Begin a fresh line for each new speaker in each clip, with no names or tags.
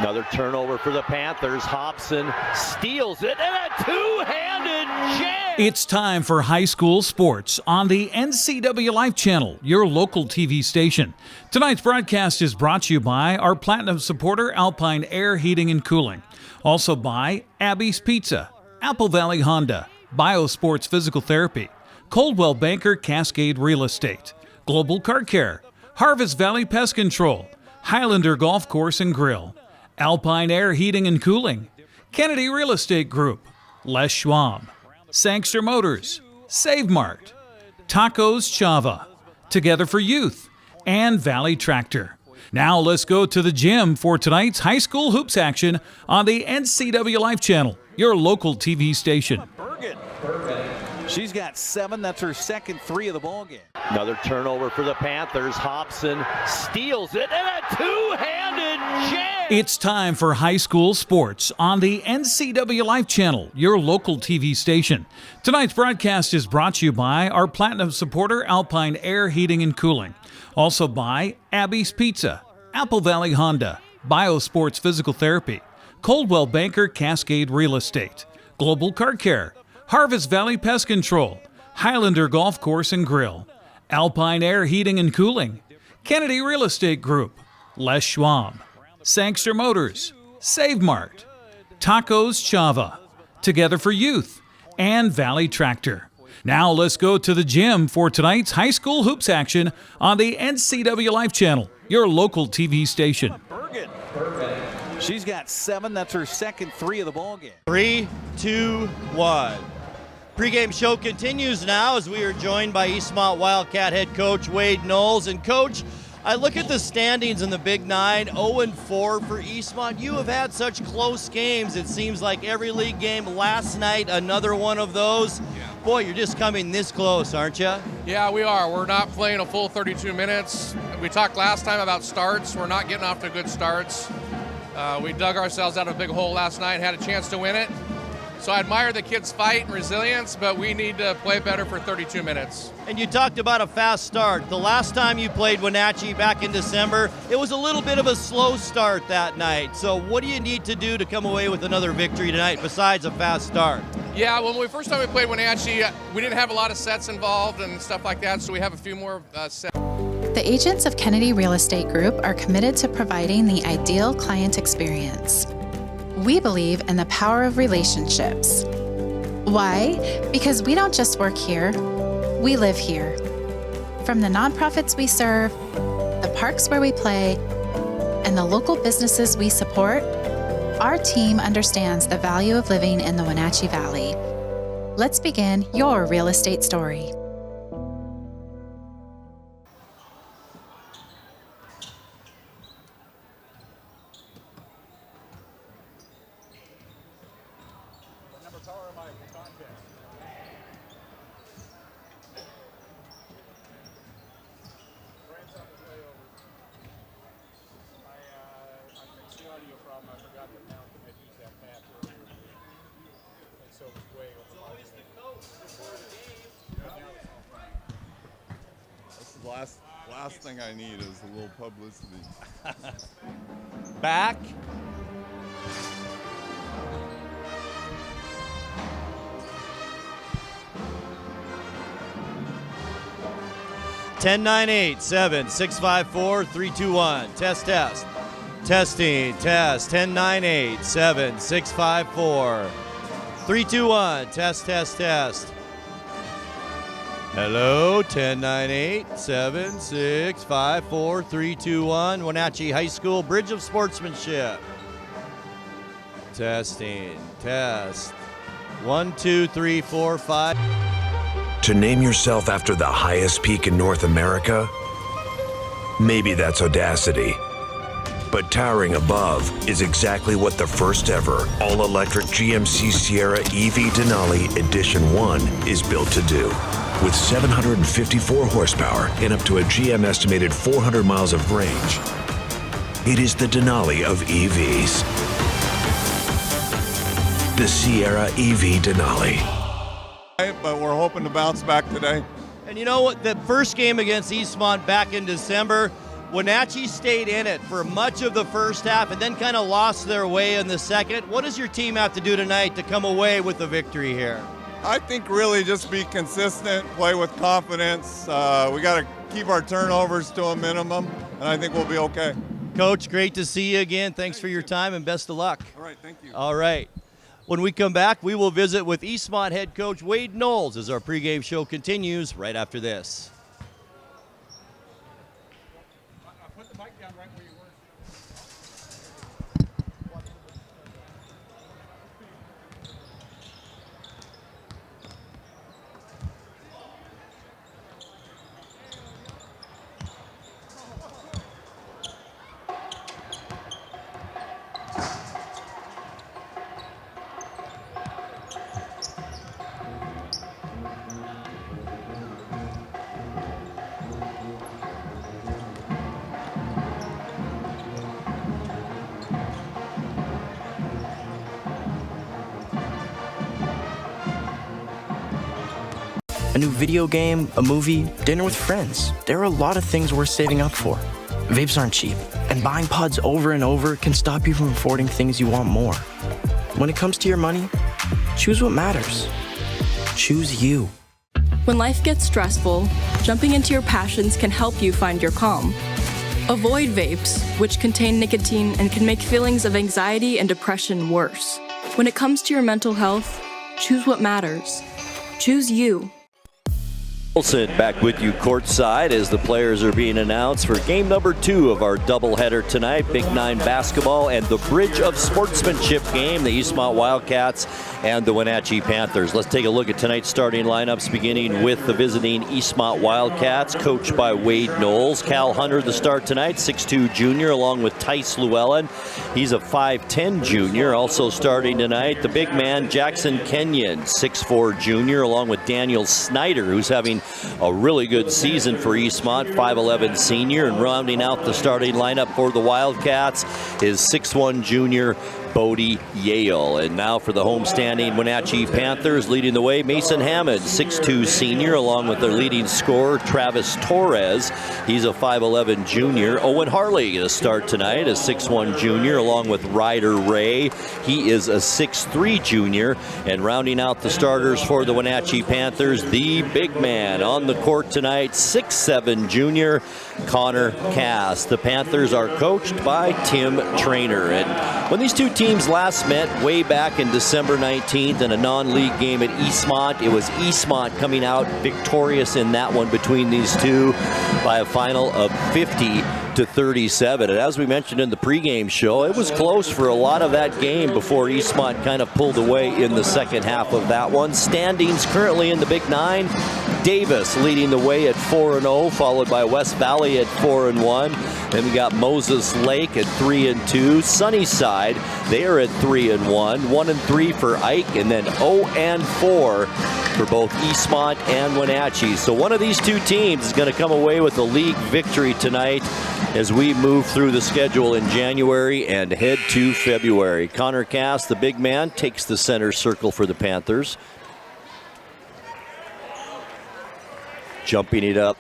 Another turnover for the Panthers. Hobson steals it, and a two-handed jam.
It's time for high school sports on the NCWLIFE Channel, your local TV station. Tonight's broadcast is brought to you by our Platinum supporter, Alpine Air Heating and Cooling. Also by Abby's Pizza, Apple Valley Honda, Biosports Physical Therapy, Coldwell Banker Cascade Real Estate, Global Car Care, Harvest Valley Pest Control, Highlander Golf Course and Grill, Alpine Air Heating and Cooling, Kennedy Real Estate Group, Les Schwab, Sangster Motors, Save Mart, Tacos Chava, Together for Youth, and Valley Tractor. Now let's go to the gym for tonight's high school hoops action on the NCWLIFE Channel, your local TV station.
She's got 7. That's her second 3 of the ball game.
Another turnover for the Panthers. Hobson steals it, and a two-handed jam.
It's time for high school sports on the NCWLIFE Channel, your local TV station. Tonight's broadcast is brought to you by our Platinum supporter, Alpine Air Heating and Cooling. Also by Abby's Pizza, Apple Valley Honda, Biosports Physical Therapy, Coldwell Banker Cascade Real Estate, Global Car Care, Harvest Valley Pest Control, Highlander Golf Course and Grill, Alpine Air Heating and Cooling, Kennedy Real Estate Group, Les Schwab, Sangster Motors, Save Mart, Tacos Chava, Together for Youth, and Valley Tractor. Now let's go to the gym for tonight's high school hoops action on the NCWLIFE Channel, your local TV station.
She's got 7. That's her second 3 of the ball game.
3, 2, 1. Pre-game show continues now as we are joined by Eastmont Wildcat head coach Wade Knowles. And coach, I look at the standings in the Big Nine, 0-4 for Eastmont. You have had such close games. It seems like every league game. Last night, another one of those. Yeah. Boy, you're just coming this close, aren't you?
Yeah, we are. We're not playing a full 32 minutes. We talked last time about starts. We're not getting off to good starts. We dug ourselves out of a big hole last night and had a chance to win it. So I admire the kids' fight and resilience, but we need to play better for 32 minutes.
And you talked about a fast start. The last time you played Wenatchee back in December, it was a little bit of a slow start that night. So what do you need to do to come away with another victory tonight besides a fast start?
Yeah, when we first time we played Wenatchee, we didn't have a lot of sets involved and stuff like that, so we have a few more sets.
The agents of Kennedy Real Estate Group are committed to providing the ideal client experience. We believe in the power of relationships. Why? Because we don't just work here, we live here. From the nonprofits we serve, the parks where we play, and the local businesses we support, our team understands the value of living in the Wenatchee Valley. Let's begin your real estate story.
Last thing I need is a little publicity.
Back. Ten 987-654-321. Test. Testing. Test. 10-987-654-321. Test. Hello, 10-987-654-321. Wenatchee High School, Bridge of Sportsmanship. Testing. Test. 1, 2, 3, 4, 5.
To name yourself after the highest peak in North America? Maybe that's audacity. But towering above is exactly what the first ever all-electric GMC Sierra EV Denali Edition 1 is built to do. With 754 horsepower and up to a GM estimated 400 miles of range, it is the Denali of EVs. The Sierra EV Denali.
But we're hoping to bounce back today.
And you know what? The first game against Eastmont back in December, Wenatchee stayed in it for much of the first half and then kind of lost their way in the second. What does your team have to do tonight to come away with the victory here?
I think really just be consistent, play with confidence. We got to keep our turnovers to a minimum, and I think we'll be okay.
Coach, great to see you again. Thanks for your time and best of luck.
All right, thank you.
All right. When we come back, we will visit with Eastmont head coach Wade Knowles as our pregame show continues right after this.
Put the mic down right where you were.
A new video game, a movie, dinner with friends. There are a lot of things worth saving up for. Vapes aren't cheap, and buying pods over and over can stop you from affording things you want more. When it comes to your money, choose what matters. Choose you.
When life gets stressful, jumping into your passions can help you find your calm. Avoid vapes, which contain nicotine and can make feelings of anxiety and depression worse. When it comes to your mental health, choose what matters. Choose you.
Olson back with you courtside as the players are being announced for game number 2 of our doubleheader tonight. Big 9 basketball and the Bridge of Sportsmanship game, the Eastmont Wildcats and the Wenatchee Panthers. Let's take a look at tonight's starting lineups, beginning with the visiting Eastmont Wildcats, coached by Wade Knowles. Cal Hunter, the start tonight, 6'2 junior, along with Tice Llewellyn. He's a 5'10 junior. Also starting tonight, the big man, Jackson Kenyon, 6'4 junior, along with Daniel Snyder, who's having a really good season for Eastmont, 5'11 senior. And rounding out the starting lineup for the Wildcats is 6'1 junior Bodie Yale. And now for the homestanding Wenatchee Panthers, leading the way, Mason Hammond, 6'2 senior, along with their leading scorer, Travis Torres. He's a 5'11 junior. Owen Harley to start tonight, a 6'1 junior, along with Ryder Ray. He is a 6'3 junior. And rounding out the starters for the Wenatchee Panthers, the big man on the court tonight, 6'7 junior, Connor Cass. The Panthers are coached by Tim Traynor. And when these two teams last met way back in December 19th in a non-league game at Eastmont, it was Eastmont coming out victorious in that one between these two by a final of 50-37. And as we mentioned in the pregame show, it was close for a lot of that game before Eastmont kind of pulled away in the second half of that one. Standings currently in the Big 9, Davis leading the way at 4-0, followed by West Valley at 4-1. Then we got Moses Lake at 3-2. Sunnyside, they are at 3-1. 1-3 for Ike, and then 0-4 for both Eastmont and Wenatchee. So one of these two teams is going to come away with a league victory tonight as we move through the schedule in January and head to February. Connor Cass, the big man, takes the center circle for the Panthers. Jumping it up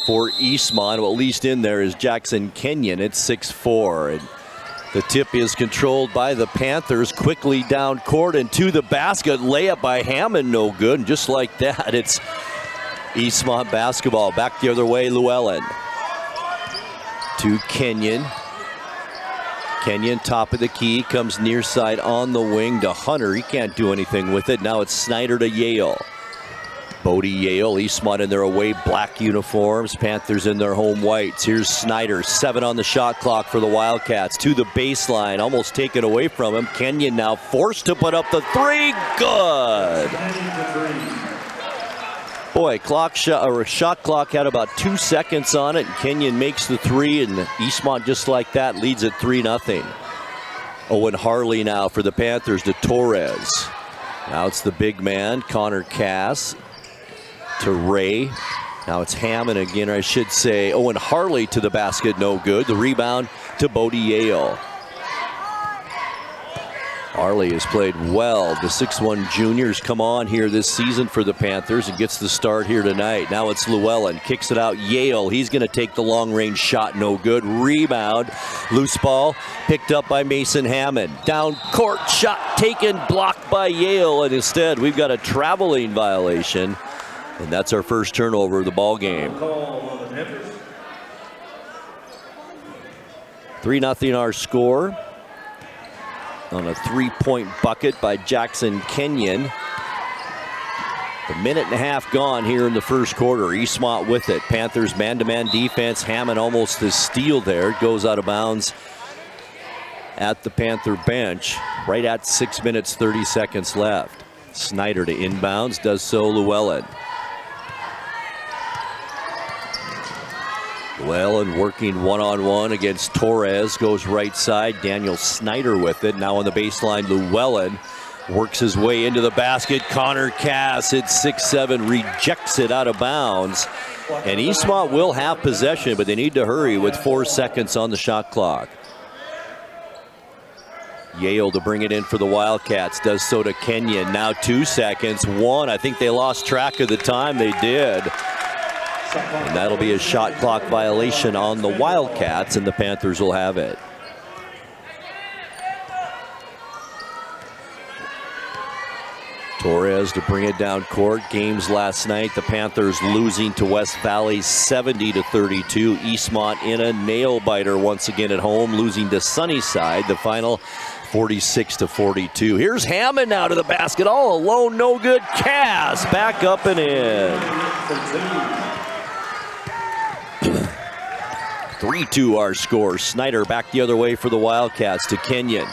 for Eastmont, well, at least in there is Jackson Kenyon at 6'4". And the tip is controlled by the Panthers. Quickly down court and to the basket. Layup by Hammond, no good. And just like that, it's Eastmont basketball. Back the other way, Llewellyn. To Kenyon. Kenyon, top of the key, comes near side on the wing to Hunter. He can't do anything with it. Now it's Snyder to Yale. Bodie Yale, Eastmont in their away black uniforms, Panthers in their home whites. Here's Snyder, 7 on the shot clock for the Wildcats. To the baseline, almost taken away from him. Kenyon now forced to put up the 3, good! Boy, shot clock had about 2 seconds on it, and Kenyon makes the 3, and Eastmont just like that leads at 3-0. Owen Harley now for the Panthers to Torres. Now it's the big man, Connor Cass, to Ray. Now it's Hammond again, or I should say Owen Harley to the basket, no good. The rebound to Bodie Yale. Harley has played well. The 6'1 junior's come on here this season for the Panthers and gets the start here tonight. Now it's Llewellyn, kicks it out. Yale, he's going to take the long-range shot, no good. Rebound, loose ball, picked up by Mason Hammond. Down court, shot taken, blocked by Yale, and instead we've got a traveling violation, and that's our first turnover of the ball game. 3-0 our score on a 3-point bucket by Jackson Kenyon. A minute and a half gone here in the first quarter. Eastmont with it. Panthers man-to-man defense. Hammond almost a steal there. It goes out of bounds at the Panther bench right at 6 minutes 30 seconds left. Snyder to inbounds, does so Llewellyn. Llewellyn working one-on-one against Torres, goes right side. Daniel Snyder with it. Now on the baseline, Llewellyn works his way into the basket. Connor Cass at 6'7", rejects it out of bounds. And Eastmont will have possession, but they need to hurry with 4 seconds on the shot clock. Yale to bring it in for the Wildcats, does so to Kenyon. Now 2 seconds, 1. I think they lost track of the time. They did. And that'll be a shot clock violation on the Wildcats, and the Panthers will have it. Torres to bring it down court. Games last night, the Panthers losing to West Valley 70-32. Eastmont in a nail-biter once again at home, losing to Sunnyside. The final 46-42. Here's Hammond now to the basket, all alone, no good. Cass back up and in. 3-2 our score. Snyder back the other way for the Wildcats to Kenyon.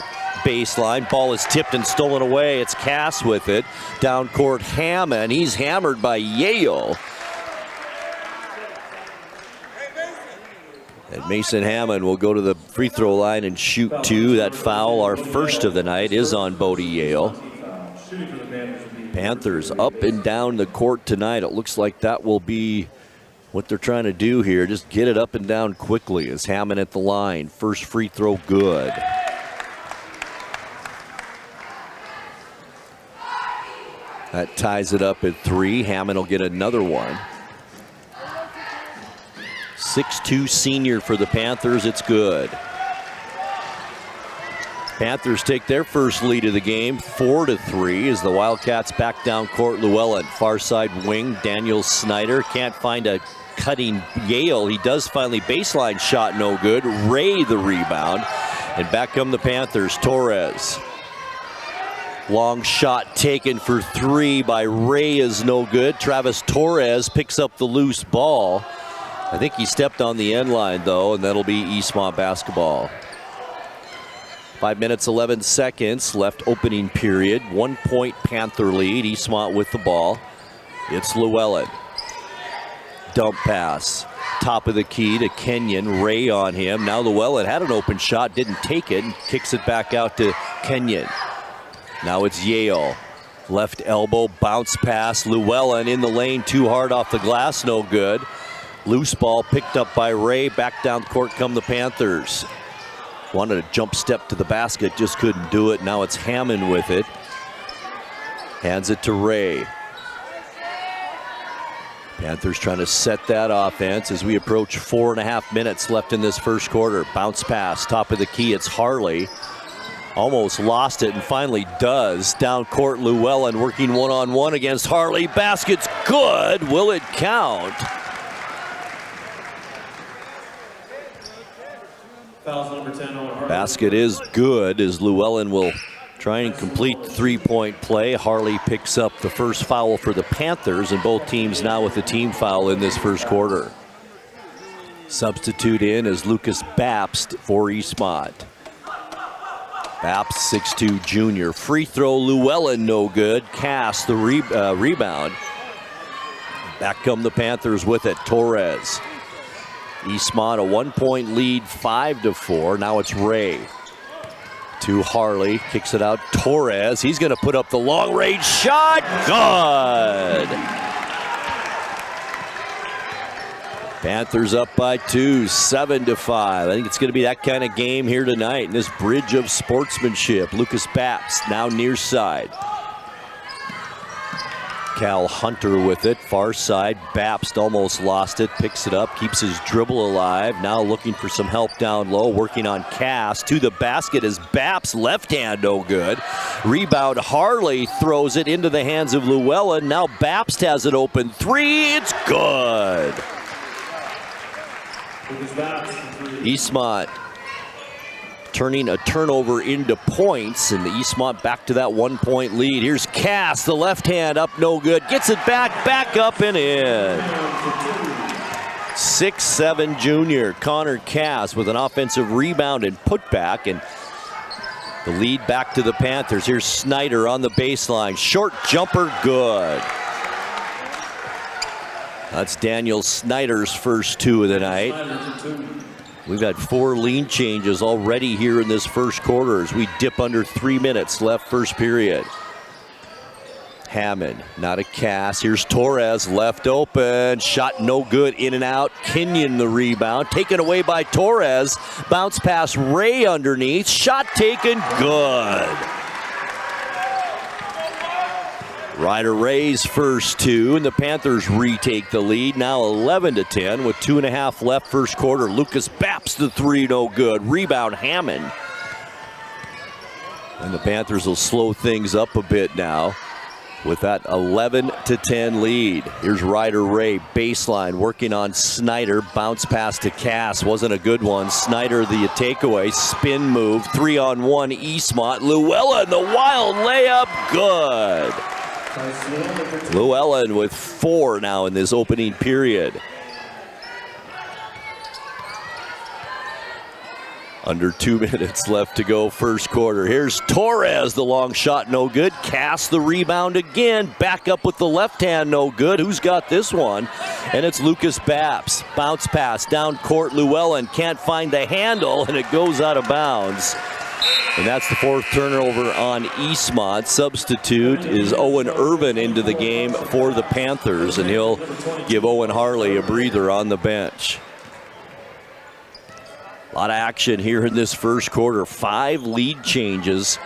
Baseline, ball is tipped and stolen away. It's Cass with it. Down court, Hammond. He's hammered by Yale. And Mason Hammond will go to the free throw line and shoot 2. That foul, our first of the night, is on Bodie Yale. Panthers up and down the court tonight. It looks like that will be what they're trying to do here. Just get it up and down quickly as Hammond at the line. First free throw good. That ties it up at 3. Hammond will get another one. 6'2 senior for the Panthers. It's good. Panthers take their first lead of the game, 4-3, as the Wildcats back down court. Llewellyn, far side wing. Daniel Snyder can't find a cutting Yale. He does finally, baseline shot, no good. Ray the rebound, and back come the Panthers. Torres. Long shot taken for 3 by Ray is no good. Travis Torres picks up the loose ball. I think he stepped on the end line though, and that'll be Eastmont basketball. 5 minutes, 11 seconds left opening period. 1 point Panther lead. Eastmont with the ball. It's Llewellyn. Dump pass. Top of the key to Kenyon. Ray on him. Now Llewellyn had an open shot, didn't take it, and kicks it back out to Kenyon. Now it's Yale. Left elbow, bounce pass. Llewellyn in the lane, too hard off the glass, no good. Loose ball picked up by Ray. Back down court come the Panthers. Wanted a jump step to the basket, just couldn't do it. Now it's Hammond with it. Hands it to Ray. Panthers trying to set that offense as we approach 4.5 minutes left in this first quarter. Bounce pass, top of the key, it's Harley. Almost lost it and finally does. Down court, Llewellyn working one-on-one against Harley. Basket's good. Will it count? Basket is good as Llewellyn will try and complete the three-point play. Harley picks up the first foul for the Panthers, and both teams now with a team foul in this first quarter. Substitute in is Lucas Babst for Eastmont. Babst, 6'2 junior. Free throw, Llewellyn no good. Cass the rebound. Back come the Panthers with it. Torres. Eastmont a 1-point lead, 5-4. Now it's Ray. To Harley, kicks it out. Torres, he's going to put up the long-range shot. Good. Panthers up by 2, 7-5. I think it's going to be that kind of game here tonight in this bridge of sportsmanship. Lucas Babst now near side. Cal Hunter with it, far side. Babst almost lost it, picks it up, keeps his dribble alive. Now looking for some help down low, working on Cass. To the basket is Babst, left hand no good. Rebound, Harley throws it into the hands of Llewellyn. Now Babst has it open three, it's good. Eastmont turning a turnover into points, and the Eastmont back to that 1-point lead. Here's Cass, the left hand up no good, gets it back up and in. 6'7" junior Connor Cass with an offensive rebound and putback, and the lead back to the Panthers. Here's Snyder on the baseline, short jumper, good. That's Daniel Snyder's first 2 of the night. We've had 4 lead changes already here in this first quarter as we dip under 3 minutes left first period. Hammond, not a Cass. Here's Torres, left open. Shot no good, in and out. Kenyon the rebound. Taken away by Torres. Bounce pass Ray underneath. Shot taken, good. Ryder Ray's first 2, and the Panthers retake the lead. Now 11-10 with 2.5 left first quarter. Lucas Babst the 3, no good. Rebound Hammond. And the Panthers will slow things up a bit now with that 11-10 lead. Here's Ryder Ray, baseline, working on Snyder. Bounce pass to Cass, wasn't a good one. Snyder the takeaway, spin move, 3-on-1 Eastmont. Llewellyn, the wild layup, good. Llewellyn with 4 now in this opening period. Under 2 minutes left to go first quarter. Here's Torres, the long shot, no good. Cass the rebound again. Back up with the left hand, no good. Who's got this one? And it's Lucas Babst. Bounce pass down court. Llewellyn can't find the handle, and it goes out of bounds. And that's the 4th turnover on Eastmont. Substitute is Owen Irvin into the game for the Panthers, and he'll give Owen Harley a breather on the bench. A lot of action here in this first quarter. 5 lead changes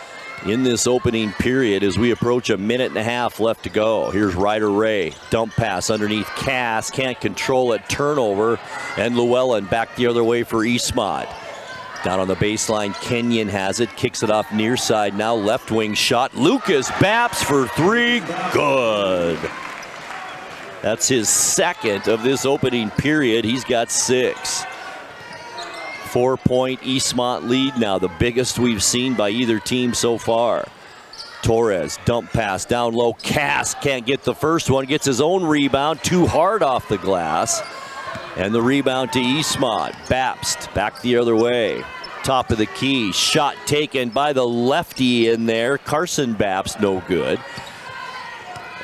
in this opening period as we approach 1.5 minutes left to go. Here's Ryder Ray, dump pass underneath Cass, can't control it, turnover, and Llewellyn back the other way for Eastmont. Down on the baseline, Kenyon has it, kicks it off near side, now left wing shot. Lucas Babst for 3, good. That's his 2nd of this opening period. He's got 6. 4-point Eastmont lead now, the biggest we've seen by either team so far. Torres, dump pass down low. Cass can't get the first one, gets his own rebound, too hard off the glass. And the rebound to Eastmont. Babst back the other way. Top of the key. Shot taken by the lefty in there. Carson Babst, no good.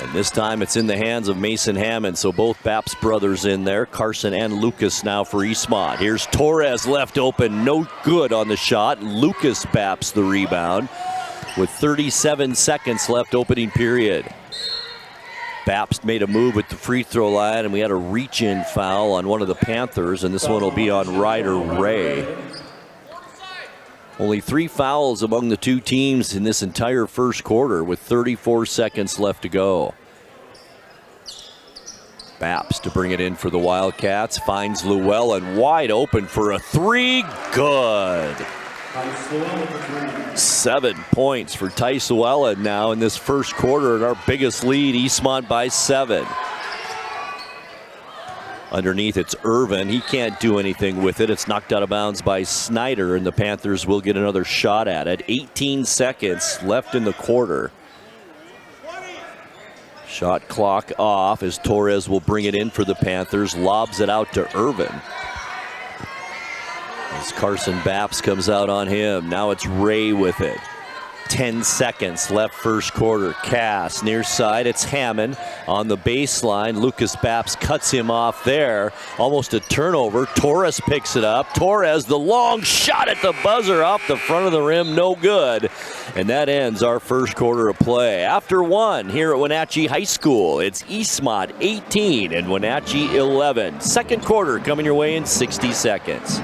And this time it's in the hands of Mason Hammond. So both Babst brothers in there. Carson and Lucas now for Eastmont. Here's Torres left open. No good on the shot. Lucas Babst the rebound with 37 seconds left opening period. Babst made a move at the free throw line, and we had a reach-in foul on one of the Panthers, and this one will be on Ryder Ray. Only 3 fouls among the 2 teams in this entire first quarter with 34 seconds left to go. Babst to bring it in for the Wildcats, finds Llewellyn wide open for a 3, good. 7 points for Tice Llewellyn now in this first quarter, and our biggest lead, Eastmont by 7. Underneath it's Irvin. He can't do anything with it. It's knocked out of bounds by Snyder, and the Panthers will get another shot at it. 18 seconds left in the quarter. Shot clock off as Torres will bring it in for the Panthers. Lobs it out to Irvin. As Carson Babst comes out on him. Now it's Ray with it. 10 seconds left first quarter. Cass near side. It's Hammond on the baseline. Lucas Babst cuts him off there. Almost a turnover. Torres picks it up. Torres, the long shot at the buzzer off the front of the rim. No good. And that ends our first quarter of play. After one here at Wenatchee High School, it's Eastmont 18 and Wenatchee 11. Second quarter coming your way in 60 seconds.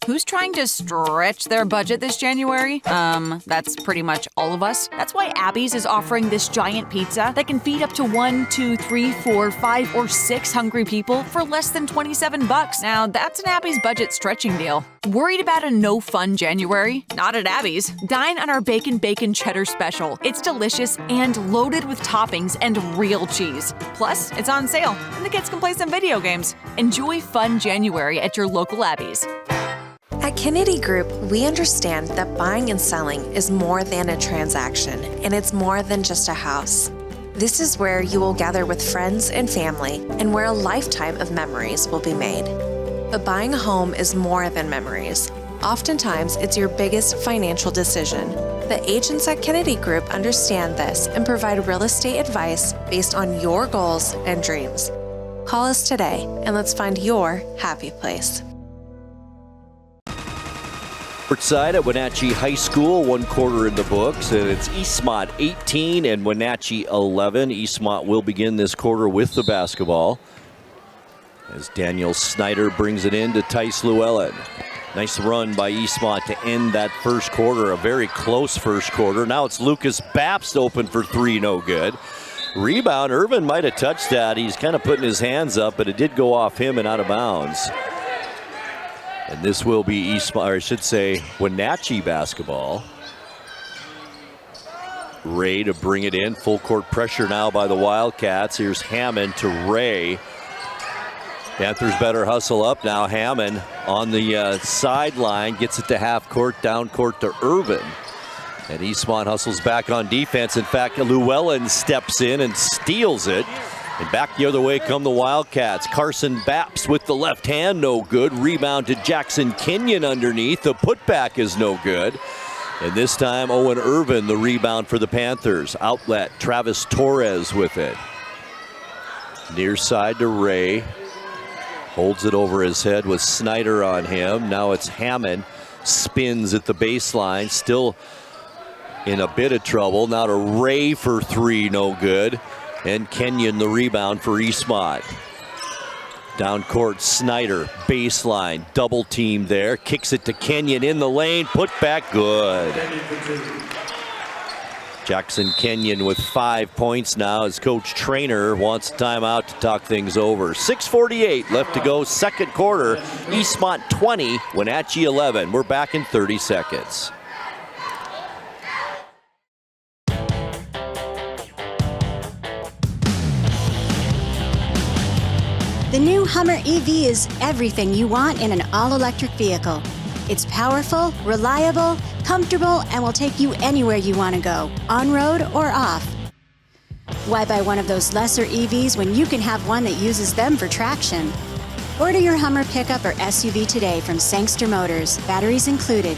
Who's trying to stretch their budget this January? That's pretty much all of us. That's why Abby's is offering this giant pizza that can feed up to 1, 2, 3, 4, 5, or 6 hungry people for less than $27. Now, that's an Abby's budget stretching deal. Worried about a no-fun January? Not at Abby's. Dine on our Bacon Cheddar Special. It's delicious and loaded with toppings and real cheese. Plus, it's on sale, and the kids can play some video games. Enjoy fun January at your local Abby's.
At Kennedy Group, we understand that buying and selling is more than a transaction, and it's more than just a house. This is where you will gather with friends and family, and where a lifetime of memories will be made. But buying a home is more than memories. Oftentimes, it's your biggest financial decision. The agents at Kennedy Group understand this and provide real estate advice based on your goals and dreams. Call us today, and let's find your happy place.
Side at Wenatchee High School, one quarter in the books, and it's Eastmont 18 and Wenatchee 11. Eastmont will begin this quarter with the basketball as Daniel Snyder brings it in to Tice Llewellyn. Nice run by Eastmont to end that first quarter, a very close first quarter. Now it's Lucas Babst open for three, no good. Rebound, Irvin might have touched that. He's kind of putting his hands up, but it did go off him and out of bounds. And this will be Eastmont, or I should say Wenatchee basketball. Ray to bring it in. Full court pressure now by the Wildcats. Here's Hammond to Ray. Panthers better hustle up now. Hammond on the sideline, gets it to half court, down court to Irvin. And Eastmont hustles back on defense. In fact, Llewellyn steps in and steals it. And back the other way come the Wildcats. Carson Babst with the left hand, no good. Rebound to Jackson Kenyon underneath. The putback is no good. And this time, Owen Irvin, the rebound for the Panthers. Outlet, Travis Torres with it. Near side to Ray. Holds it over his head with Snyder on him. Now it's Hammond. Spins at the baseline. Still in a bit of trouble. Now to Ray for three, no good. And Kenyon the rebound for Eastmont. Down court, Snyder, baseline, double team there. Kicks it to Kenyon in the lane, put back, good. Jackson Kenyon with 5 points now as Coach Trainer wants a timeout to talk things over. 6:48 left to go, second quarter. Eastmont 20, Wenatchee 11. We're back in 30 seconds.
The new Hummer EV is everything you want in an all-electric vehicle. It's powerful, reliable, comfortable, and will take you anywhere you want to go, on-road or off. Why buy one of those lesser EVs when you can have one that uses them for traction? Order your Hummer pickup or SUV today from Sangster Motors, batteries included.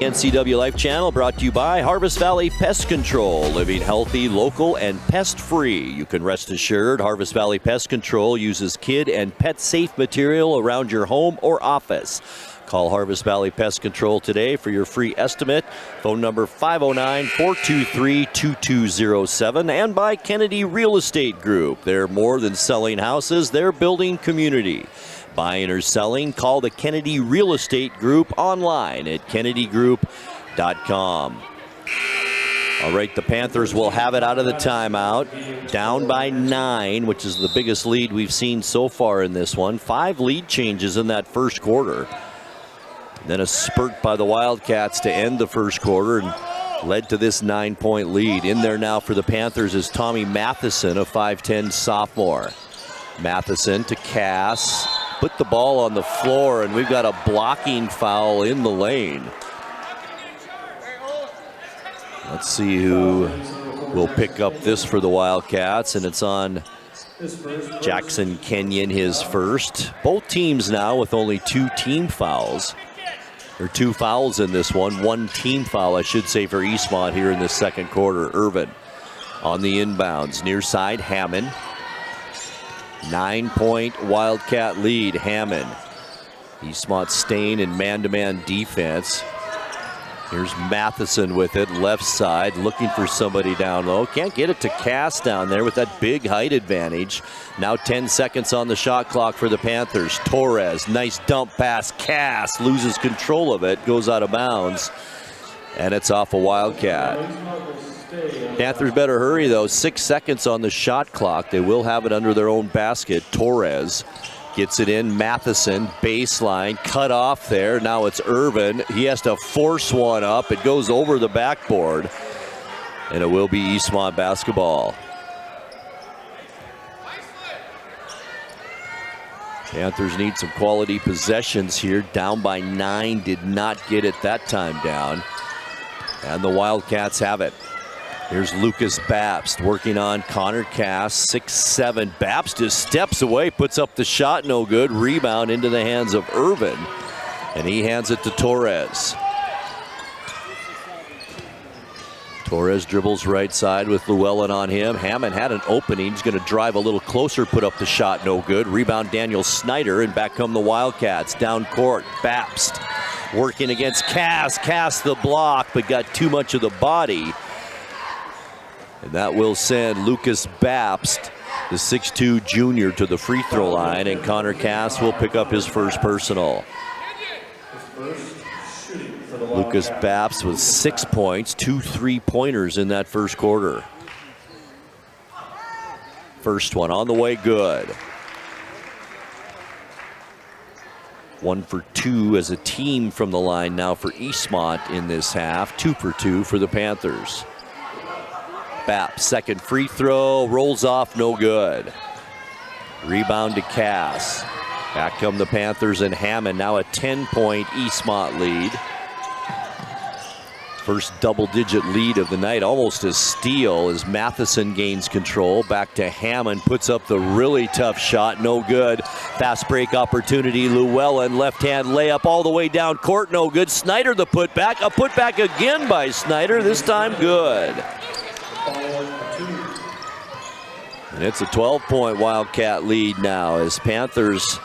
NCWLIFE Channel brought to you by Harvest Valley Pest Control. Living healthy, local, and pest-free. You can rest assured Harvest Valley Pest Control uses kid and pet-safe material around your home or office. Call Harvest Valley Pest Control today for your free estimate. Phone number 509-423-2207. And by Kennedy Real Estate Group. They're more than selling houses, they're building community. Buying or selling, call the Kennedy Real Estate Group online at kennedygroup.com. All right, the Panthers will have it out of the timeout. Down by 9, which is the biggest lead we've seen so far in this one. 5 lead changes in that first quarter. Then a spurt by the Wildcats to end the first quarter and led to this 9-point lead. In there now for the Panthers is Tommy Matheson, a 5'10 sophomore. Matheson to Cass. Put the ball on the floor, and we've got a blocking foul in the lane. Let's see who will pick up this for the Wildcats, and it's on Jackson Kenyon, his first. Both teams now with only 2 team fouls. There are 2 fouls in this one. 1 team foul, I should say, for Eastmont here in the second quarter. Irvin on the inbounds. Near side, Hammond. 9-point Wildcat lead. Hammond Eastmont staying in man-to-man defense. Here's Matheson with it, left side, looking for somebody down low. Can't get it to Cass down there with that big height advantage. Now 10 seconds on the shot clock for the Panthers. Torres, nice dump pass. Cass loses control of it, goes out of bounds, and it's off a Wildcat. Panthers better hurry though. 6 seconds on the shot clock. They will have it under their own basket. Torres gets it in. Matheson, baseline, cut off there. Now it's Irvin. He has to force one up. It goes over the backboard, and it will be Eastmont basketball. Panthers need some quality possessions here. Down by 9, did not get it that time down. And the Wildcats have it. Here's Lucas Babst working on Connor Cass, 6'7". Babst just steps away, puts up the shot, no good. Rebound into the hands of Irvin, and he hands it to Torres. Torres dribbles right side with Llewellyn on him. Hammond had an opening. He's going to drive a little closer, put up the shot, no good. Rebound Daniel Snyder, and back come the Wildcats. Down court, Babst working against Cass. Cass the block, but got too much of the body. And that will send Lucas Babst, the 6'2" junior, to the free throw line, and Connor Cass will pick up his first personal. Lucas Babst with 6 points, 2 3-pointers in that first quarter. First one on the way, good. 1 for 2 as a team from the line now for Eastmont in this half. 2 for 2 for the Panthers. Babst, second free throw, rolls off, no good. Rebound to Cass. Back come the Panthers and Hammond, now a 10-point Eastmont lead. First double-digit lead of the night, almost a steal as Matheson gains control. Back to Hammond, puts up the really tough shot, no good. Fast break opportunity, Llewellyn, left-hand layup all the way down court, no good. Snyder the putback, a putback again by Snyder, this time good. And it's a 12-point Wildcat lead now as Panthers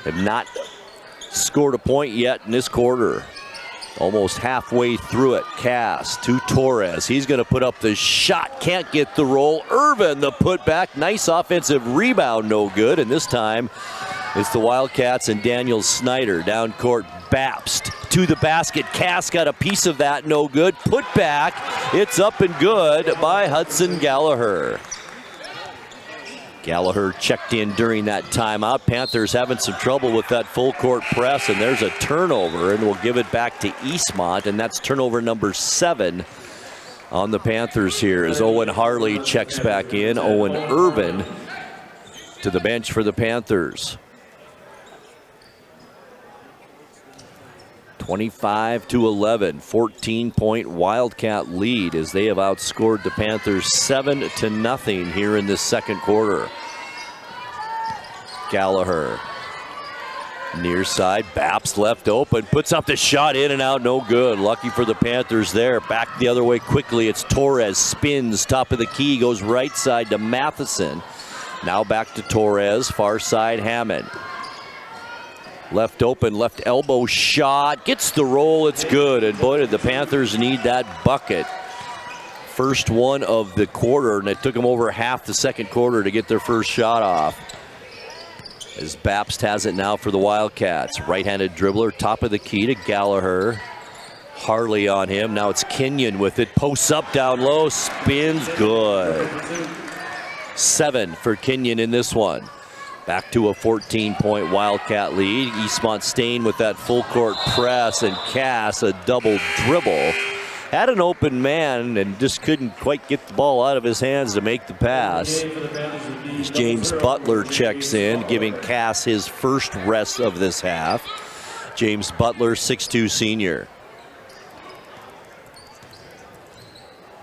have not scored a point yet in this quarter. Almost halfway through it. Cass to Torres. He's going to put up the shot. Can't get the roll. Irvin the putback. Nice offensive rebound. No good. And this time it's the Wildcats and Daniel Snyder. Down court. Babst to the basket. Cass got a piece of that. No good. Putback. It's up and good by Hudson Gallagher. Gallagher checked in during that timeout. Panthers having some trouble with that full court press, and there's a turnover, and we'll give it back to Eastmont, and that's turnover number 7 on the Panthers here as Owen Harley checks back in. Owen Irvin to the bench for the Panthers. 25-11, 14-point Wildcat lead as they have outscored the Panthers 7-0 here in this second quarter. Gallagher, near side, Babst left open, puts up the shot, in and out, no good. Lucky for the Panthers there. Back the other way quickly, it's Torres, spins, top of the key, goes right side to Matheson. Now back to Torres, far side Hammond. Left open, left elbow shot, gets the roll, it's good. And boy, did the Panthers need that bucket. First one of the quarter, and it took them over half the second quarter to get their first shot off. As Babst has it now for the Wildcats. Right-handed dribbler, top of the key to Gallagher. Harley on him, now it's Kenyon with it. Posts up, down low, spins, good. 7 for Kenyon in this one. Back to a 14-point Wildcat lead. Eastmont staying with that full court press, and Cass a double dribble. Had an open man and just couldn't quite get the ball out of his hands to make the pass. As James Butler checks in, giving Cass his first rest of this half. James Butler, 6'2" senior.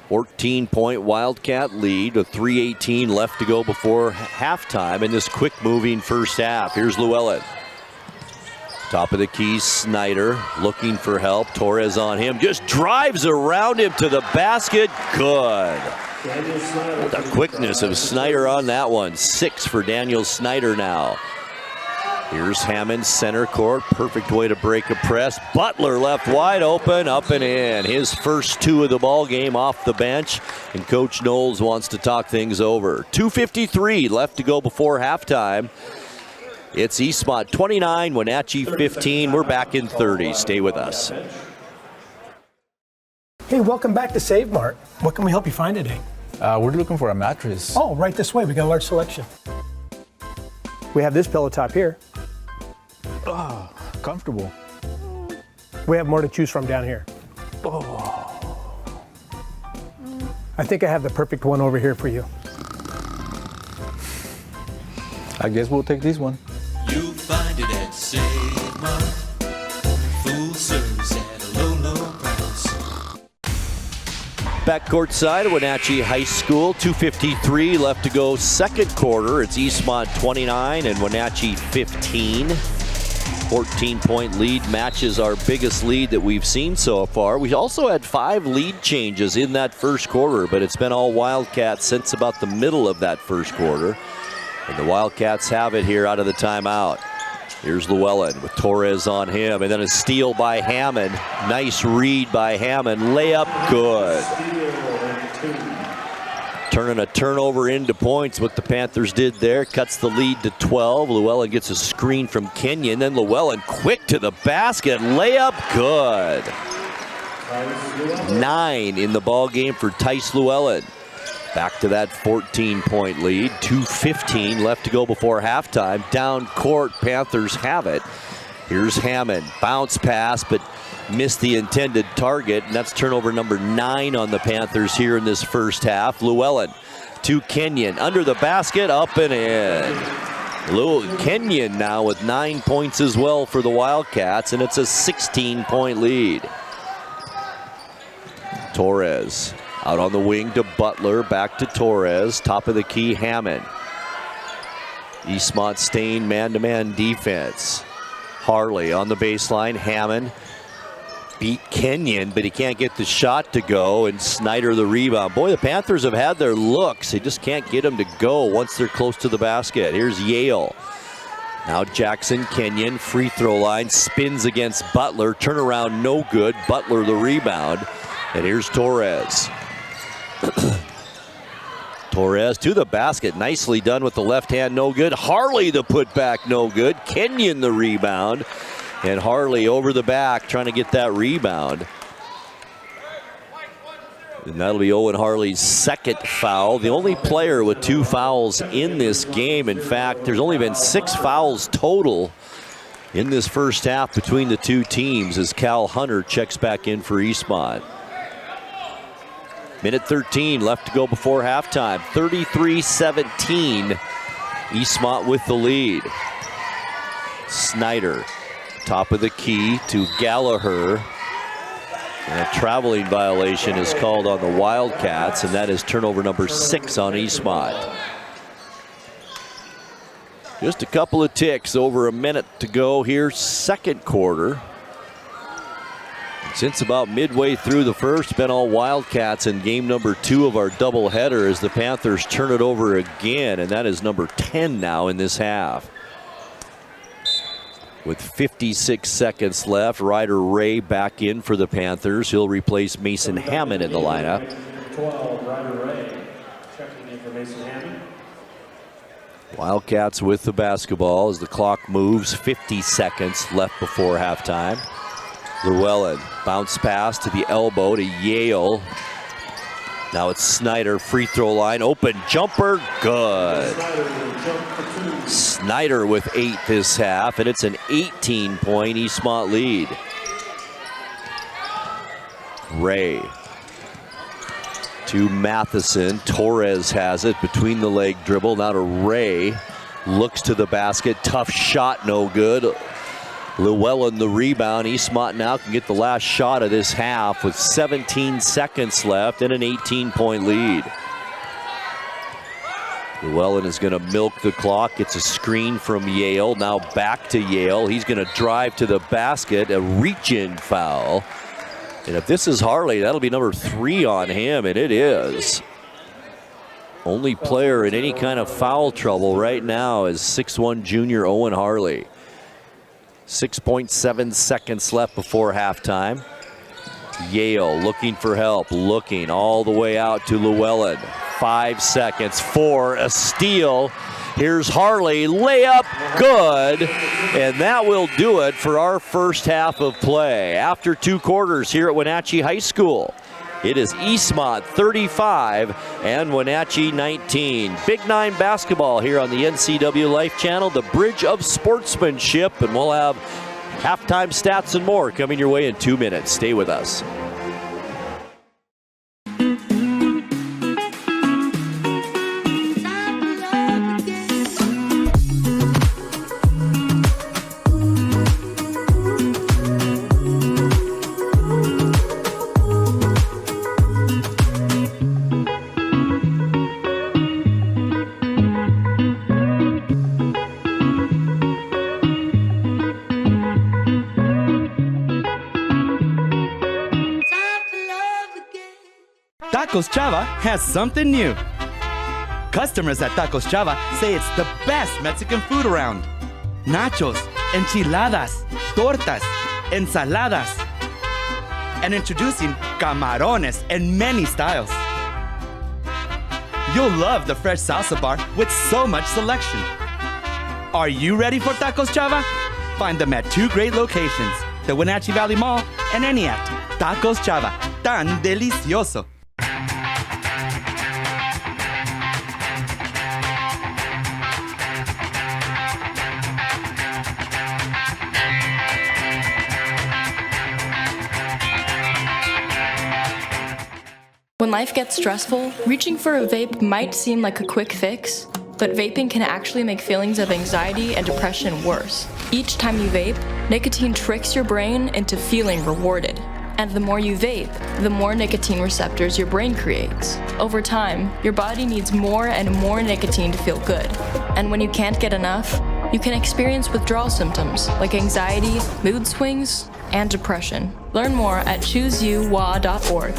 14-point Wildcat lead with 3:18 left to go before halftime in this quick-moving first half. Here's Llewellyn. Top of the key, Snyder looking for help. Torres on him, just drives around him to the basket. Good. The quickness of Snyder on that one. 6 for Daniel Snyder now. Here's Hammond, center court. Perfect way to break a press. Butler left wide open, up and in. His first 2 of the ball game off the bench. And Coach Knowles wants to talk things over. 2:53 left to go before halftime. It's Eastmont 29, Wenatchee 15. We're back in 30. Stay with us.
Hey, welcome back to Save Mart. What can we help you find today?
We're looking for a mattress.
Oh, right this way. We got a large selection. We have this pillow top here.
Oh, comfortable.
We have more to choose from down here.
Oh.
I think I have the perfect one over here for you.
I guess we'll take this one.
You'll find it at Save Mart. Full service at a low, low price.
Back courtside at Wenatchee High School. 2:53 left to go second quarter. It's Eastmont 29 and Wenatchee 15. 14-point lead matches our biggest lead that we've seen so far. We also had 5 lead changes in that first quarter, but it's been all Wildcats since about the middle of that first quarter. And the Wildcats have it here out of the timeout. Here's Llewellyn with Torres on him, and then a steal by Hammond. Nice read by Hammond. Layup good. Turning a turnover into points, what the Panthers did there. Cuts the lead to 12. Llewellyn gets a screen from Kenyon. Then Llewellyn quick to the basket. Layup good. 9 in the ball game for Tice Llewellyn. Back to that 14-point lead. 2:15 left to go before halftime. Down court, Panthers have it. Here's Hammond. Bounce pass, but missed the intended target, and that's turnover number 9 on the Panthers here in this first half. Llewellyn to Kenyon. Under the basket, up and in. Kenyon now with 9 points as well for the Wildcats, and it's a 16-point lead. Torres out on the wing to Butler, back to Torres, top of the key, Hammond. Eastmont staying man-to-man defense. Harley on the baseline, Hammond beat Kenyon, but he can't get the shot to go, and Snyder the rebound. Boy, the Panthers have had their looks. They just can't get them to go once they're close to the basket. Here's Yale. Now Jackson Kenyon, free throw line, spins against Butler. Turnaround no good. Butler the rebound. And here's Torres. Torres to the basket. Nicely done with the left hand, no good. Harley the putback, no good. Kenyon the rebound. And Harley over the back trying to get that rebound. And that'll be Owen Harley's second foul. The only player with 2 fouls in this game. In fact, there's only been 6 fouls total in this first half between the 2 teams as Cal Hunter checks back in for Eastmont. Minute 13 left to go before halftime. 33-17. Eastmont with the lead. Snyder, top of the key to Gallagher. And a traveling violation is called on the Wildcats, and that is turnover number 6 on Eastmont. Just a couple of ticks, over a minute to go here, second quarter. Since about midway through the first, been all Wildcats in game number 2 of our doubleheader as the Panthers turn it over again, and that is number 10 now in this half. With 56 seconds left, Ryder Ray back in for the Panthers. He'll replace Mason Hammond in the lineup.
12, Ryder Ray, checking in for Mason Hammond.
Wildcats with the basketball as the clock moves. 50 seconds left before halftime. Llewellyn, bounce pass to the elbow to Yale. Now it's Snyder, free throw line, open jumper, good. Snyder with 8 this half, and it's an 18-point Eastmont lead. Ray to Matheson. Torres has it between the leg dribble. Now to Ray. Looks to the basket. Tough shot, no good. Llewellyn the rebound. Eastmont now can get the last shot of this half with 17 seconds left and an 18-point lead. Llewellyn is going to milk the clock. Gets a screen from Yale. Now back to Yale. He's going to drive to the basket. A reach-in foul. And if this is Harley, that'll be number 3 on him, and it is. Only player in any kind of foul trouble right now is 6'1" junior Owen Harley. 6.7 seconds left before halftime. Yale looking for help, looking all the way out to Llewellyn. 5 seconds for a steal. Here's Harley, layup, good, and that will do it for our first half of play. After 2 quarters here at Wenatchee High School, it is Eastmont 35 and Wenatchee 19. Big 9 basketball here on the NCWLIFE Channel, the bridge of sportsmanship, and we'll have halftime stats and more coming your way in 2 minutes. Stay with us.
Tacos Chava has something new. Customers at Tacos Chava say it's the best Mexican food around. Nachos, enchiladas, tortas, ensaladas, and introducing camarones in many styles. You'll love the fresh salsa bar with so much selection. Are you ready for Tacos Chava? Find them at 2 great locations, the Wenatchee Valley Mall and Eniat. Tacos Chava, tan delicioso.
When life gets stressful, reaching for a vape might seem like a quick fix, but vaping can actually make feelings of anxiety and depression worse. Each time you vape, nicotine tricks your brain into feeling rewarded. And the more you vape, the more nicotine receptors your brain creates. Over time, your body needs more and more nicotine to feel good. And when you can't get enough, you can experience withdrawal symptoms like anxiety, mood swings, and depression. Learn more at chooseyouwa.org.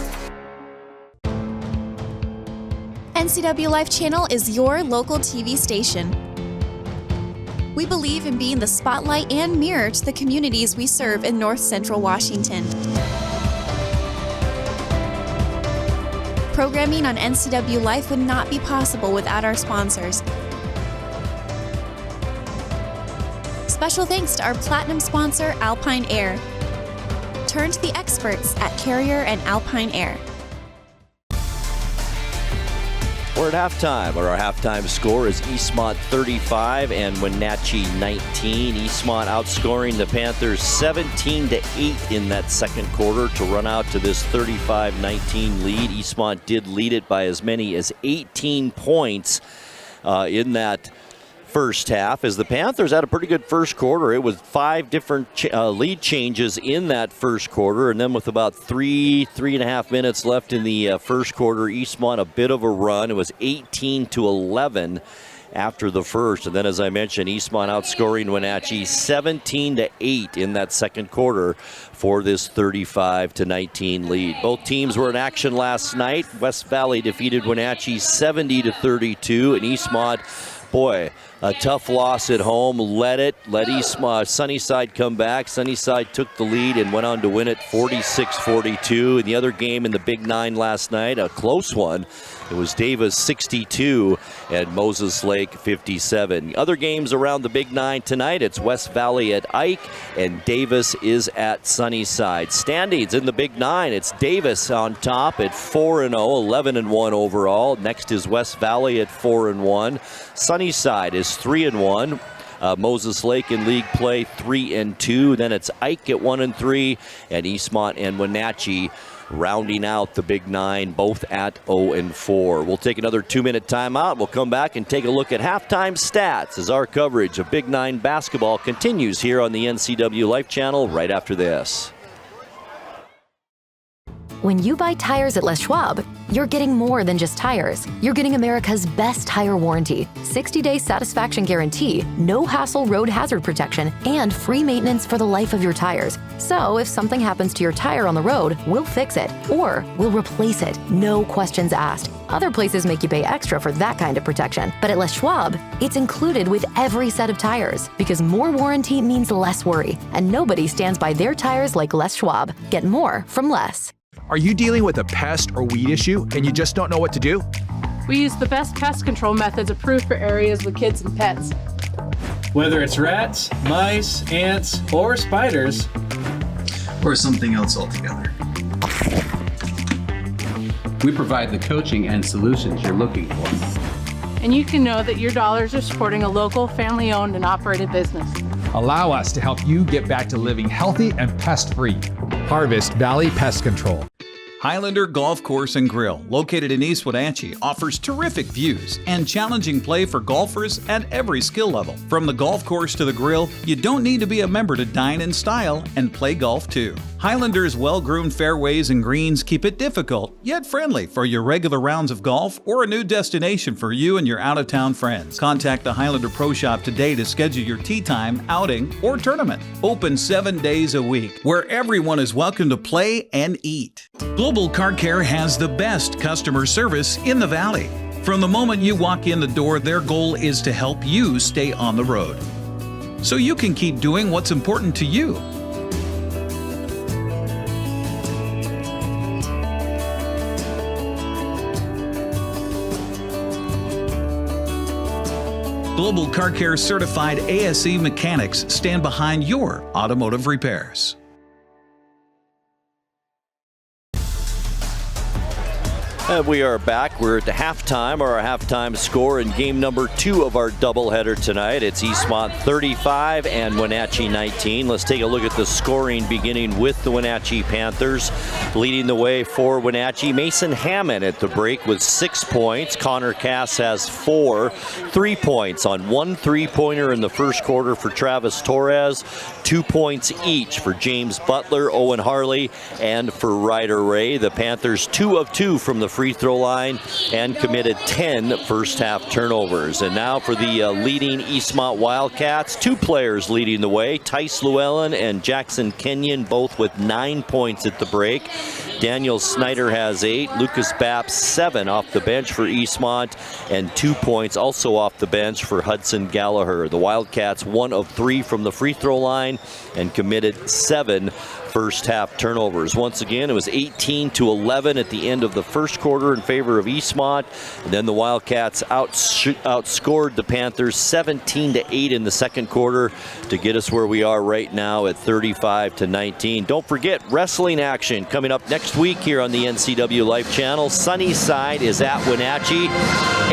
NCWLIFE Channel is your local TV station. We believe in being the spotlight and mirror to the communities we serve in North Central Washington. Programming on NCWLIFE would not be possible without our sponsors. Special thanks to our platinum sponsor, Alpine Air. Turn to the experts at Carrier and Alpine Air.
We're at halftime, where our halftime score is Eastmont 35 and Wenatchee 19. Eastmont outscoring the Panthers 17-8 in that second quarter to run out to this 35-19 lead. Eastmont did lead it by as many as 18 points in that first half, as the Panthers had a pretty good first quarter. It was 5 different lead changes in that first quarter, and then with about 3.5 minutes left in the first quarter, Eastmont a bit of a run. It was 18-11 after the first, and then as I mentioned, Eastmont outscoring Wenatchee 17-8 in that second quarter for this 35-19 lead. Both teams were in action last night. West Valley defeated Wenatchee 70-32, and Eastmont, boy, a tough loss at home. Let Eastmont, Sunnyside come back. Sunnyside took the lead and went on to win it 46-42. In the other game in the Big 9 last night, a close one, it was Davis 62 and Moses Lake 57. Other games around the Big 9 tonight, it's West Valley at Ike and Davis is at Sunnyside. Standings in the Big 9, it's Davis on top at 4-0, 11-1 overall. Next is West Valley at 4-1. Sunnyside is 3-1. Moses Lake in league play 3-2. Then it's Ike at 1-3, and Eastmont and Wenatchee rounding out the Big 9, both at 0-4. We'll take another 2-minute timeout. We'll come back and take a look at halftime stats as our coverage of Big 9 basketball continues here on the NCWLIFE Channel right after this.
When you buy tires at Les Schwab, you're getting more than just tires. You're getting America's best tire warranty, 60-day satisfaction guarantee, no hassle road hazard protection, and free maintenance for the life of your tires. So if something happens to your tire on the road, we'll fix it, or we'll replace it, no questions asked. Other places make you pay extra for that kind of protection, but at Les Schwab, it's included with every set of tires because more warranty means less worry, and nobody stands by their tires like Les Schwab. Get more from Les.
Are you dealing with a pest or weed issue and you just don't know what to do?
We use the best pest control methods approved for areas with kids and pets.
Whether it's rats, mice, ants, or spiders,
or something else altogether, we provide the coaching and solutions you're looking for.
And you can know that your dollars are supporting a local, family-owned and operated business.
Allow us to help you get back to living healthy and pest-free. Harvest Valley Pest Control.
Highlander Golf Course and Grill, located in East Wenatchee, offers terrific views and challenging play for golfers at every skill level. From the golf course to the grill, you don't need to be a member to dine in style and play golf too. Highlander's well-groomed fairways and greens keep it difficult, yet friendly for your regular rounds of golf or a new destination for you and your out-of-town friends. Contact the Highlander Pro Shop today to schedule your tee time, outing, or tournament. Open 7 days a week, where everyone is welcome to play and eat. Global Car Care has the best customer service in the Valley. From the moment you walk in the door, their goal is to help you stay on the road, so you can keep doing what's important to you. Global Car Care certified ASE mechanics stand behind your automotive repairs.
And we are back. We're at the halftime, or our halftime score in game number 2 of our doubleheader tonight. It's Eastmont 35 and Wenatchee 19. Let's take a look at the scoring, beginning with the Wenatchee Panthers. Leading the way for Wenatchee, Mason Hammond at the break with 6 points. Connor Cass has 4. 3 points on 1 3-pointer in the first quarter for Travis Torres. 2 points each for James Butler, Owen Harley, and for Ryder Ray. The Panthers 2 of 2 from the free throw line and committed 10 first half turnovers. And now for the leading Eastmont Wildcats, 2 players leading the way, Tice Llewellyn and Jackson Kenyon, both with 9 points at the break. Daniel Snyder has 8, Lucas Babst 7 off the bench for Eastmont, and 2 points also off the bench for Hudson Gallagher. The Wildcats 1 of 3 from the free throw line and committed 7 first half turnovers. Once again, it was 18-11 at the end of the first quarter in favor of Eastmont, and then the Wildcats outscored the Panthers 17-8 in the second quarter to get us where we are right now at 35-19. Don't forget, wrestling action coming up next week here on the NCWLIFE Channel. Sunnyside is at Wenatchee.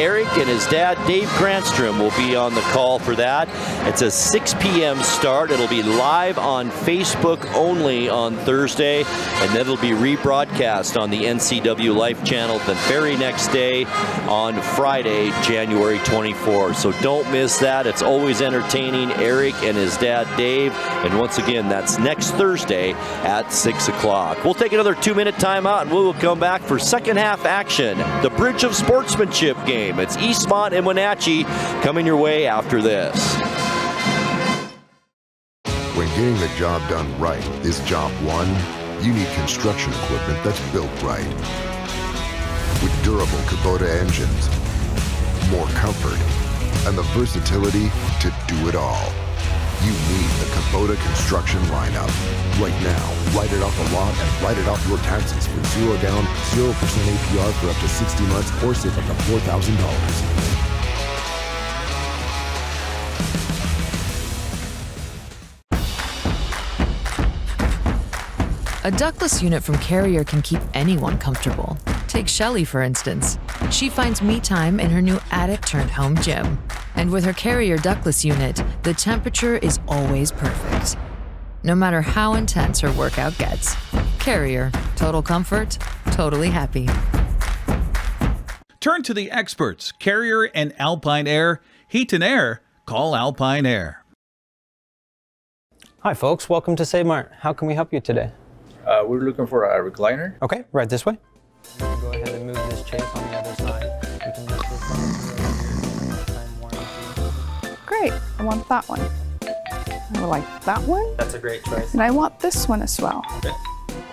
Eric and his dad, Dave Cranstrom, will be on the call for that. It's a 6 p.m. start. It'll be live on Facebook only on Thursday, and then it'll be rebroadcast on the NCWLIFE Channel the very next day on Friday, January 24th. So don't miss that. It's always entertaining. Eric and his dad, Dave. And once again, that's next Thursday at 6 o'clock. We'll take another 2-minute timeout, and we will come back for second half action. The Bridge of Sportsmanship game. It's Eastmont and Wenatchee coming your way after this.
When getting the job done right is job one, you need construction equipment that's built right. With durable Kubota engines, more comfort, and the versatility to do it all. You need the Kubota construction lineup. Right now, write it off the lot and write it off your taxes with 0 down, 0% APR for up to 60 months or save up to $4,000.
A ductless unit from Carrier can keep anyone comfortable. Take Shelly, for instance. She finds me time in her new attic-turned-home gym. And with her Carrier ductless unit, the temperature is always perfect. No matter how intense her workout gets. Carrier. Total comfort, totally happy.
Turn to the experts, Carrier and Alpine Air. Heat and air, call Alpine Air.
Hi folks, welcome to Save Mart. How can we help you today?
We're looking for a recliner.
Okay, right this way. Go ahead and move this chase on the other side. You can use this time warranty.
Great, I want that one. I would like that one.
That's a great choice.
And I want this one as well.
Okay.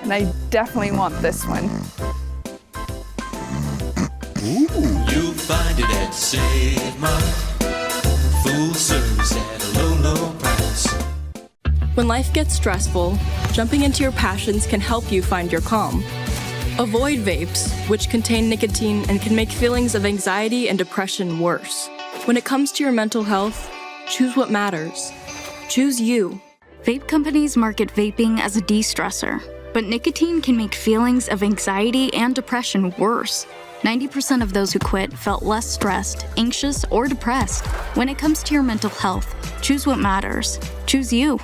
And I definitely want this one.
You'll find it at Save Mart. Full service at a low, low price.
When life gets stressful, jumping into your passions can help you find your calm. Avoid vapes, which contain nicotine and can make feelings of anxiety and depression worse. When it comes to your mental health, choose what matters. Choose you.
Vape companies market vaping as a de-stressor, but nicotine can make feelings of anxiety and depression worse. 90% of those who quit felt less stressed, anxious, or depressed. When it comes to your mental health, choose what matters. Choose you.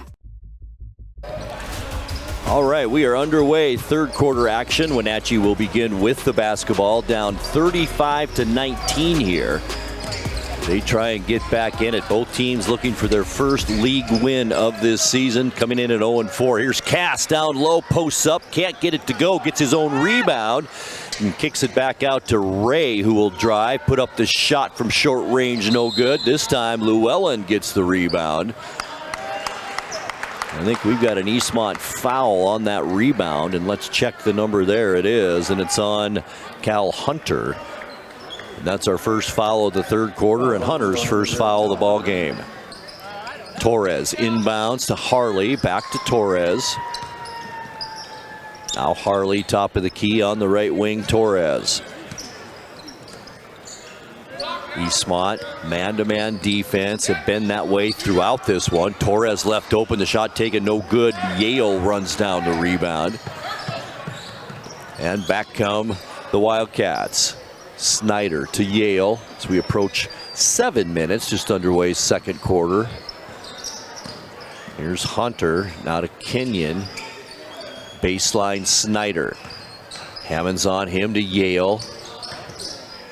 All right, we are underway. Third quarter action. Wenatchee will begin with the basketball, down 35-19 here. They try and get back in it. Both teams looking for their first league win of this season, coming in at 0-4. Here's Cass down low, posts up, can't get it to go, gets his own rebound, and kicks it back out to Ray, who will drive, put up the shot from short range, no good. This time Llewellyn gets the rebound. I think we've got an Eastmont foul on that rebound, and let's check the number. There it is, and it's on Cal Hunter. And that's our first foul of the third quarter, and Hunter's first foul of the ball game. Torres inbounds to Harley, back to Torres. Now Harley top of the key on the right wing, Torres. Eastmont, man-to-man defense, have been that way throughout this one. Torres left open, the shot taken, no good. Yale runs down the rebound. And back come the Wildcats. Snyder to Yale as we approach 7 minutes, just underway second quarter. Here's Hunter, now to Kenyon. Baseline Snyder. Hammond's on him to Yale.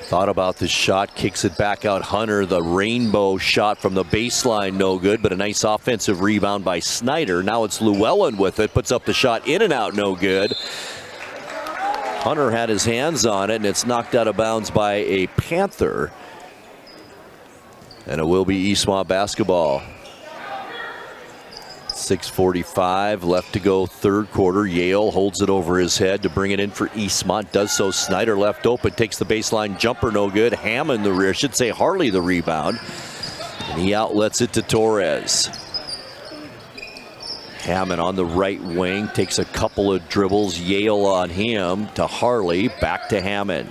Thought about the shot, kicks it back out. Hunter, the rainbow shot from the baseline, no good, but a nice offensive rebound by Snyder. Now it's Llewellyn with it, puts up the shot, in and out, no good. Hunter had his hands on it, and it's knocked out of bounds by a Panther. And it will be Eastmont basketball. 6:45 left to go, third quarter. Yale holds it over his head to bring it in for Eastmont. Does so. Snyder left open, takes the baseline jumper, no good. Hammond the rear, should say Harley the rebound. And he outlets it to Torres. Hammond on the right wing, takes a couple of dribbles. Yale on him to Harley, back to Hammond.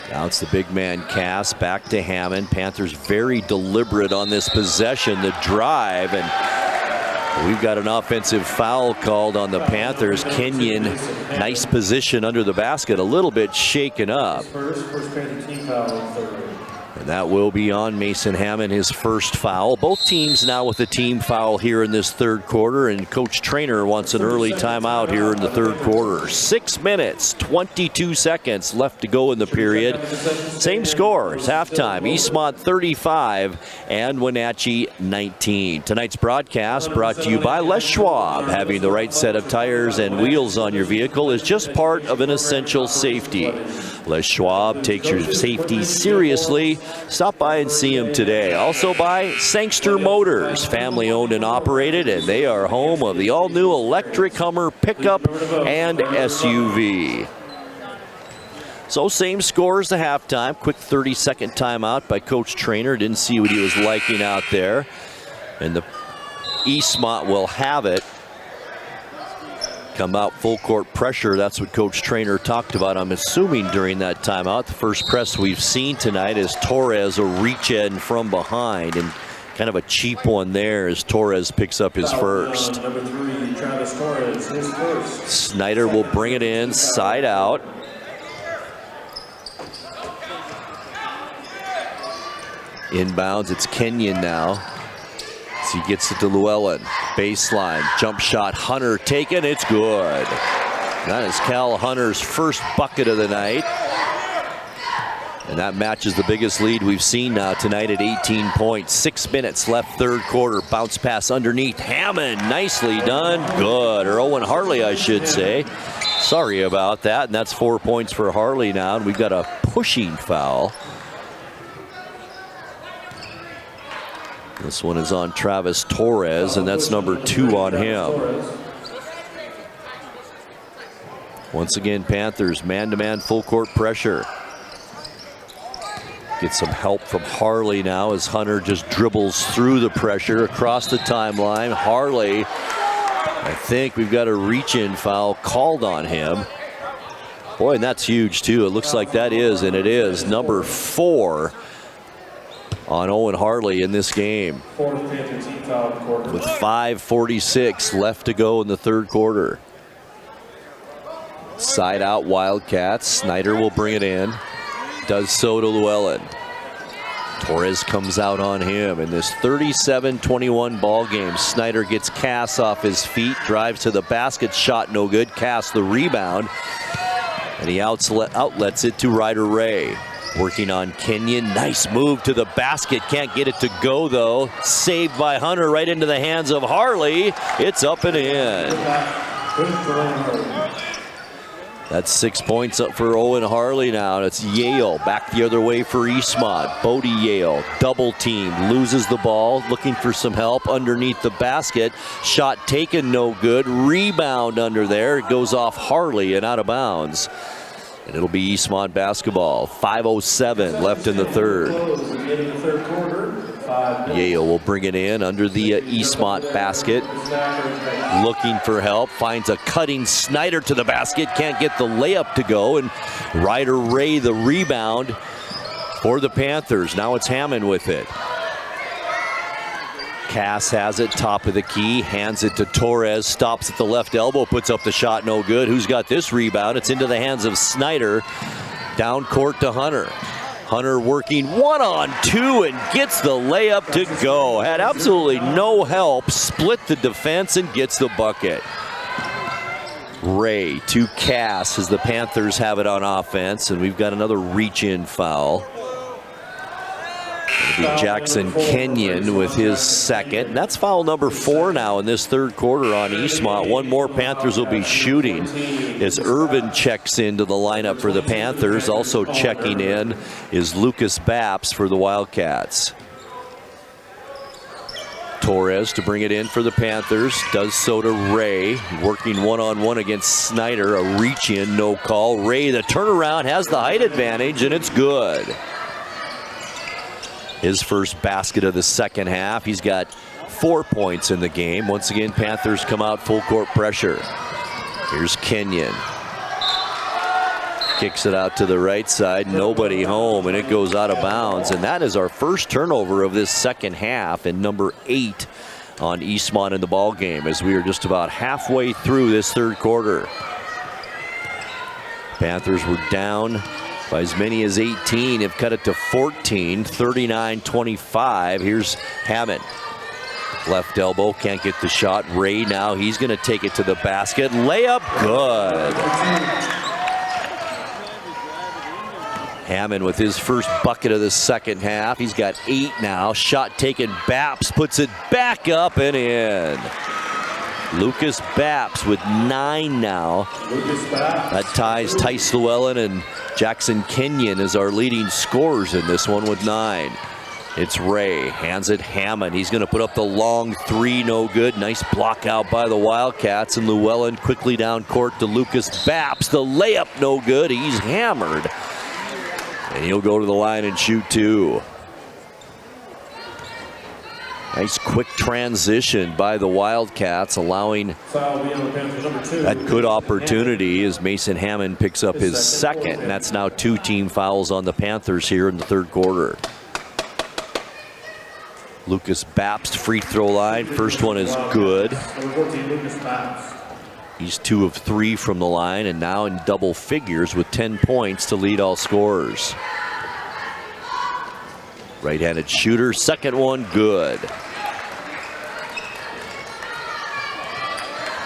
Now it's the big man Cass, back to Hammond. Panthers very deliberate on this possession, the drive, and we've got an offensive foul called on the Panthers. Kenyon, nice position under the basket, a little bit shaken up.
First Panther team foul, third.
And that will be on Mason Hammond, his first foul. Both teams now with a team foul here in this third quarter, and Coach Trainer wants an early timeout here in the third quarter. 6 minutes, 22 seconds left to go in the period. Same score as halftime, Eastmont 35 and Wenatchee 19. Tonight's broadcast brought to you by Les Schwab. Having the right set of tires and wheels on your vehicle is just part of an essential safety. Les Schwab takes your safety seriously. Stop by and see him today. Also by Sangster Motors, family owned and operated, and they are home of the all-new electric Hummer pickup and SUV. So same score as the halftime. Quick 30-second timeout by Coach Trainer. Didn't see what he was liking out there. And the Eastmont will have it. Come out full court pressure. That's what Coach Trainer talked about, I'm assuming, during that timeout. The first press we've seen tonight is Torres, a reach in from behind, and kind of a cheap one there as Torres picks up his first.
Number 3, Travis Torres, his first.
Snyder will bring it in, side out. Inbounds, it's Kenyon now. He gets it to Llewellyn. Baseline, jump shot, Hunter taken, it's good. That is Cal Hunter's first bucket of the night. And that matches the biggest lead we've seen now tonight at 18 points. 6 minutes left, third quarter. Bounce pass underneath. Hammond, nicely done. Good. Or Owen Harley, I should say. Sorry about that. And that's 4 points for Harley now. And we've got a pushing foul. This one is on Travis Torres, and that's number 2 on him. Once again, Panthers man-to-man full court pressure. Get some help from Harley now as Hunter just dribbles through the pressure across the timeline. Harley, I think we've got a reach-in foul called on him. Boy, and that's huge too. It looks like that is, and it is, number 4 on Owen Harley in this game. With 5:46 left to go in the third quarter. Side out Wildcats. Snyder will bring it in. Does so to Llewellyn. Torres comes out on him in this 37-21 ball game. Snyder gets Cass off his feet, drives to the basket, shot no good. Cass the rebound, and he outlets it to Ryder Ray. Working on Kenyon, nice move to the basket, can't get it to go though. Saved by Hunter right into the hands of Harley. It's up and in. That's 6 points up for Owen Harley now. It's Yale back the other way for Eastmont. Bodie Yale, double team, loses the ball, looking for some help underneath the basket. Shot taken, no good. Rebound under there. It goes off Harley and out of bounds. And it'll be Eastmont basketball. 5:07 left in the third. Yale will bring it in under the Eastmont basket. Looking for help, finds a cutting Snyder to the basket, can't get the layup to go, and Ryder Ray the rebound for the Panthers. Now it's Hammond with it. Cass has it, top of the key, hands it to Torres, stops at the left elbow, puts up the shot, no good. Who's got this rebound? It's into the hands of Snyder. Down court to Hunter. Hunter working 1-on-2 and gets the layup to go. Had absolutely no help, split the defense and gets the bucket. Ray to Cass as the Panthers have it on offense, and we've got another reach-in foul. It'll be Jackson Kenyon with his second. That's foul number 4 now in this third quarter on Eastmont. One more Panthers will be shooting as Irvin checks into the lineup for the Panthers. Also checking in is Lucas Babst for the Wildcats. Torres to bring it in for the Panthers. Does so to Ray. Working one-on-one against Snyder. A reach in, no call. Ray, the turnaround, has the height advantage, and it's good. His first basket of the second half. He's got 4 points in the game. Once again, Panthers come out full court pressure. Here's Kenyon. Kicks it out to the right side. Nobody home, and it goes out of bounds. And that is our first turnover of this second half, and number 8 on Eastmont in the ball game as we are just about halfway through this third quarter. Panthers were down by as many as 18, have cut it to 14, 39-25. Here's Hammond. Left elbow, can't get the shot. Ray now, he's gonna take it to the basket. Layup, good. Hammond with his first bucket of the second half. He's got 8 now. Shot taken, Babst puts it back up and in. Lucas Babst with 9 now. That ties Tice Llewellyn and Jackson Kenyon as our leading scorers in this one with 9. It's Ray, hands it Hammond. He's going to put up the long 3, no good. Nice block out by the Wildcats, and Llewellyn quickly down court to Lucas Babst. The layup no good. He's hammered, and he'll go to the line and shoot 2. Nice quick transition by the Wildcats, allowing that good opportunity as Mason Hammond picks up his second. And that's now 2 team fouls on the Panthers here in the third quarter. Lucas Babst free throw line. First one is good. He's 2 of 3 from the line, and now in double figures with 10 points to lead all scorers. Right-handed shooter, second one good.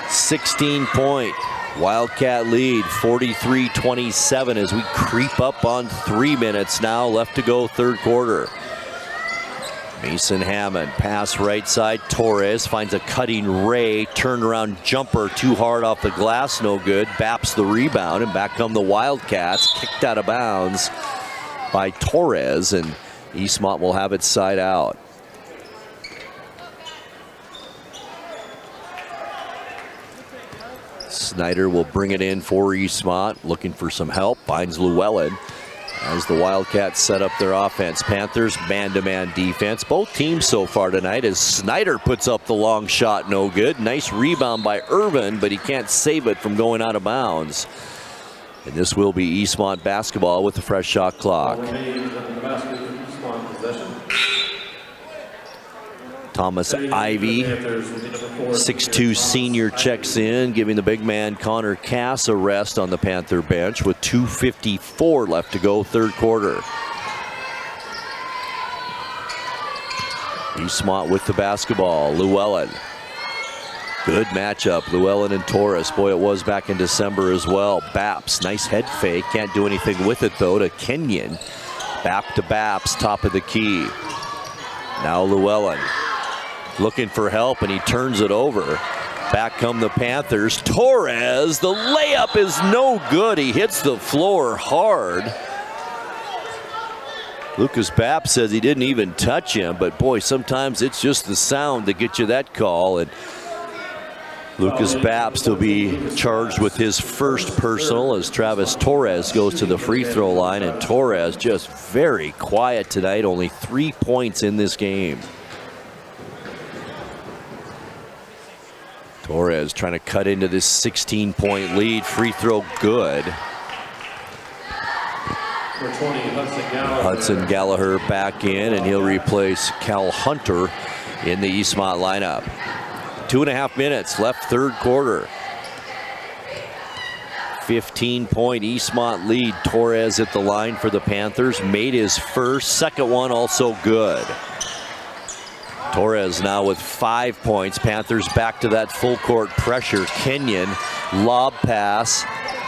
16-point Wildcat lead, 43-27 as we creep up on 3 minutes now left to go third quarter. Mason Hammond, pass right side, Torres finds a cutting Ray, turnaround jumper too hard off the glass, no good. Babst the rebound, and back come the Wildcats, kicked out of bounds by Torres, and Eastmont will have it side out. Snyder will bring it in for Eastmont, looking for some help, finds Llewellyn. As the Wildcats set up their offense, Panthers man-to-man defense. Both teams so far tonight as Snyder puts up the long shot, no good. Nice rebound by Irvin, but he can't save it from going out of bounds. And this will be Eastmont basketball with the fresh shot clock. Thomas Ivy, 6'2" senior, checks in, giving the big man Connor Cass a rest on the Panther bench with 2:54 left to go, third quarter. Eastmont with the basketball. Llewellyn. Good matchup, Llewellyn and Torres. Boy, it was back in December as well. Babst, nice head fake. Can't do anything with it, though, to Kenyon. Back to Babst, top of the key. Now Llewellyn. Looking for help, and he turns it over. Back come the Panthers. Torres, the layup is no good. He hits the floor hard. Lucas Babst says he didn't even touch him, but boy, sometimes it's just the sound that gets you that call. And Lucas Babst will be charged with his first personal as Travis Torres goes to the free throw line. And Torres just very quiet tonight, only 3 points in this game. Torres trying to cut into this 16-point lead. Free throw good. Hudson Gallagher back in, and he'll replace Cal Hunter in the Eastmont lineup. 2.5 minutes left, third quarter. 15-point Eastmont lead. Torres at the line for the Panthers. Made his first, second one also good. Torres now with 5 points. Panthers back to that full court pressure. Kenyon, lob pass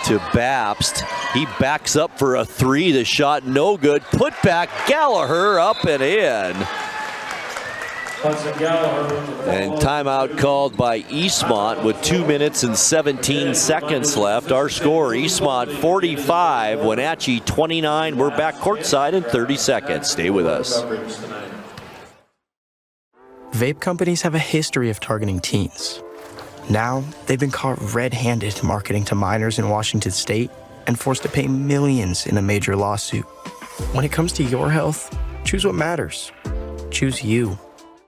to Babst. He backs up for a three. The shot no good. Put back, Gallagher up and in. And timeout called by Eastmont with 2 minutes and 17 seconds left. Our score, Eastmont 45, Wenatchee 29. We're back courtside in 30 seconds. Stay with us.
Vape companies have a history of targeting teens. Now, they've been caught red-handed marketing to minors in Washington state and forced to pay millions in a major lawsuit. When it comes to your health, choose what matters. Choose you.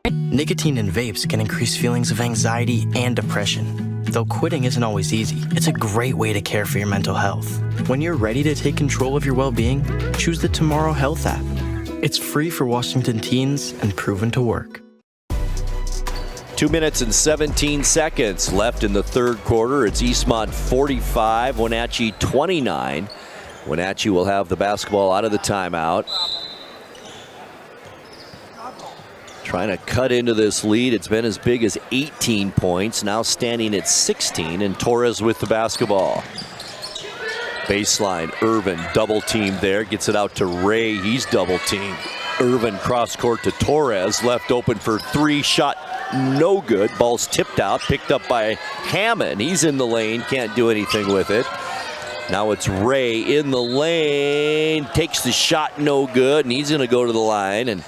Nicotine in vapes can increase feelings of anxiety and depression. Though quitting isn't always easy, it's a great way to care for your mental health. When you're ready to take control of your well-being, choose the Tomorrow Health app. It's free for Washington teens and proven to work.
2 minutes and 17 seconds left in the third quarter. It's Eastmont 45, Wenatchee 29. Wenatchee will have the basketball out of the timeout. Trying to cut into this lead. It's been as big as 18 points, now standing at 16, and Torres with the basketball. Baseline, Irvin double teamed there, gets it out to Ray, he's double teamed. Irvin cross court to Torres, left open for three, shot no good. Ball's tipped out, picked up by Hammond. He's in the lane, can't do anything with it. Now it's Ray in the lane, takes the shot no good, and he's going to go to the line. And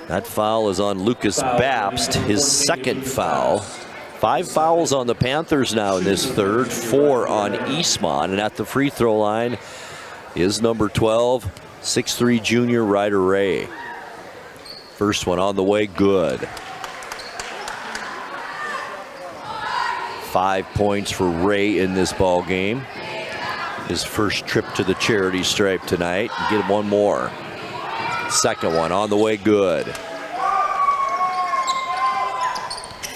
that foul is on Lucas Babst, his second foul. 5 fouls on the Panthers now in this third, 4 on Eastmont. And at the free throw line is number 12, 6'3" junior Ryder Ray. First one on the way, good. 5 points for Ray in this ball game. His first trip to the charity stripe tonight. Get him one more. Second one on the way, good.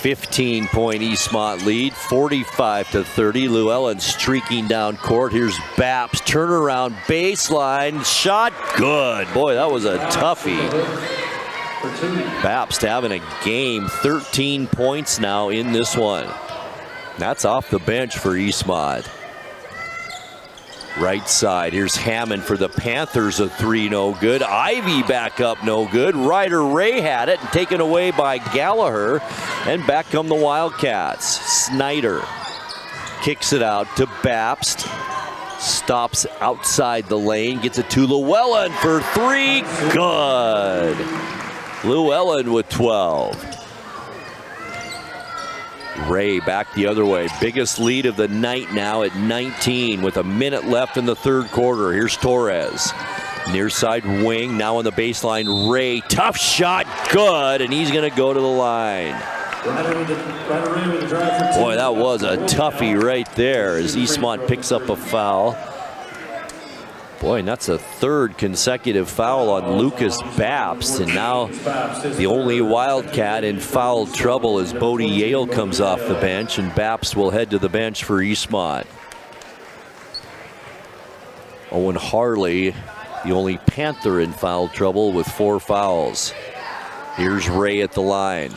15-point Eastmont lead, 45-30. Llewellyn streaking down court. Here's Babst, turnaround baseline, shot good. Boy, that was a toughie. Babst having a game, 13 points now in this one. That's off the bench for Eastmont. Right side, here's Hammond for the Panthers, a three, no good. Ivy back up, no good. Ryder Ray had it, and taken away by Gallagher. And back come the Wildcats. Snyder kicks it out to Babst. Stops outside the lane, gets it to Llewellyn for three, good. Llewellyn with 12. Ray back the other way. Biggest lead of the night now at 19 with a minute left in the third quarter. Here's Torres. Near side wing, now on the baseline, Ray, tough shot, good, and he's gonna go to the line. Boy, that was a toughie right there as Eastmont picks up a foul. Boy, and that's a third consecutive foul on Lucas Babst, and now the only Wildcat in foul trouble as Bodie Yale comes off the bench, and Babst will head to the bench for Eastmont. Owen Harley, the only Panther in foul trouble with 4 fouls. Here's Ray at the line,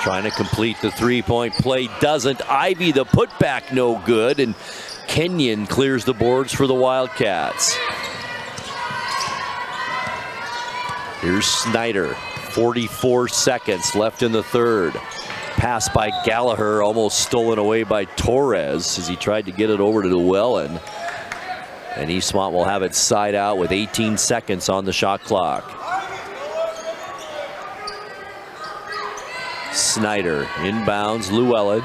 trying to complete the three-point play, doesn't. Ivy, the putback, no good, and Kenyon clears the boards for the Wildcats. Here's Snyder, 44 seconds left in the third. Pass by Gallagher, almost stolen away by Torres as he tried to get it over to Llewellyn. And Eastmont will have it side out with 18 seconds on the shot clock. Snyder inbounds, Llewellyn.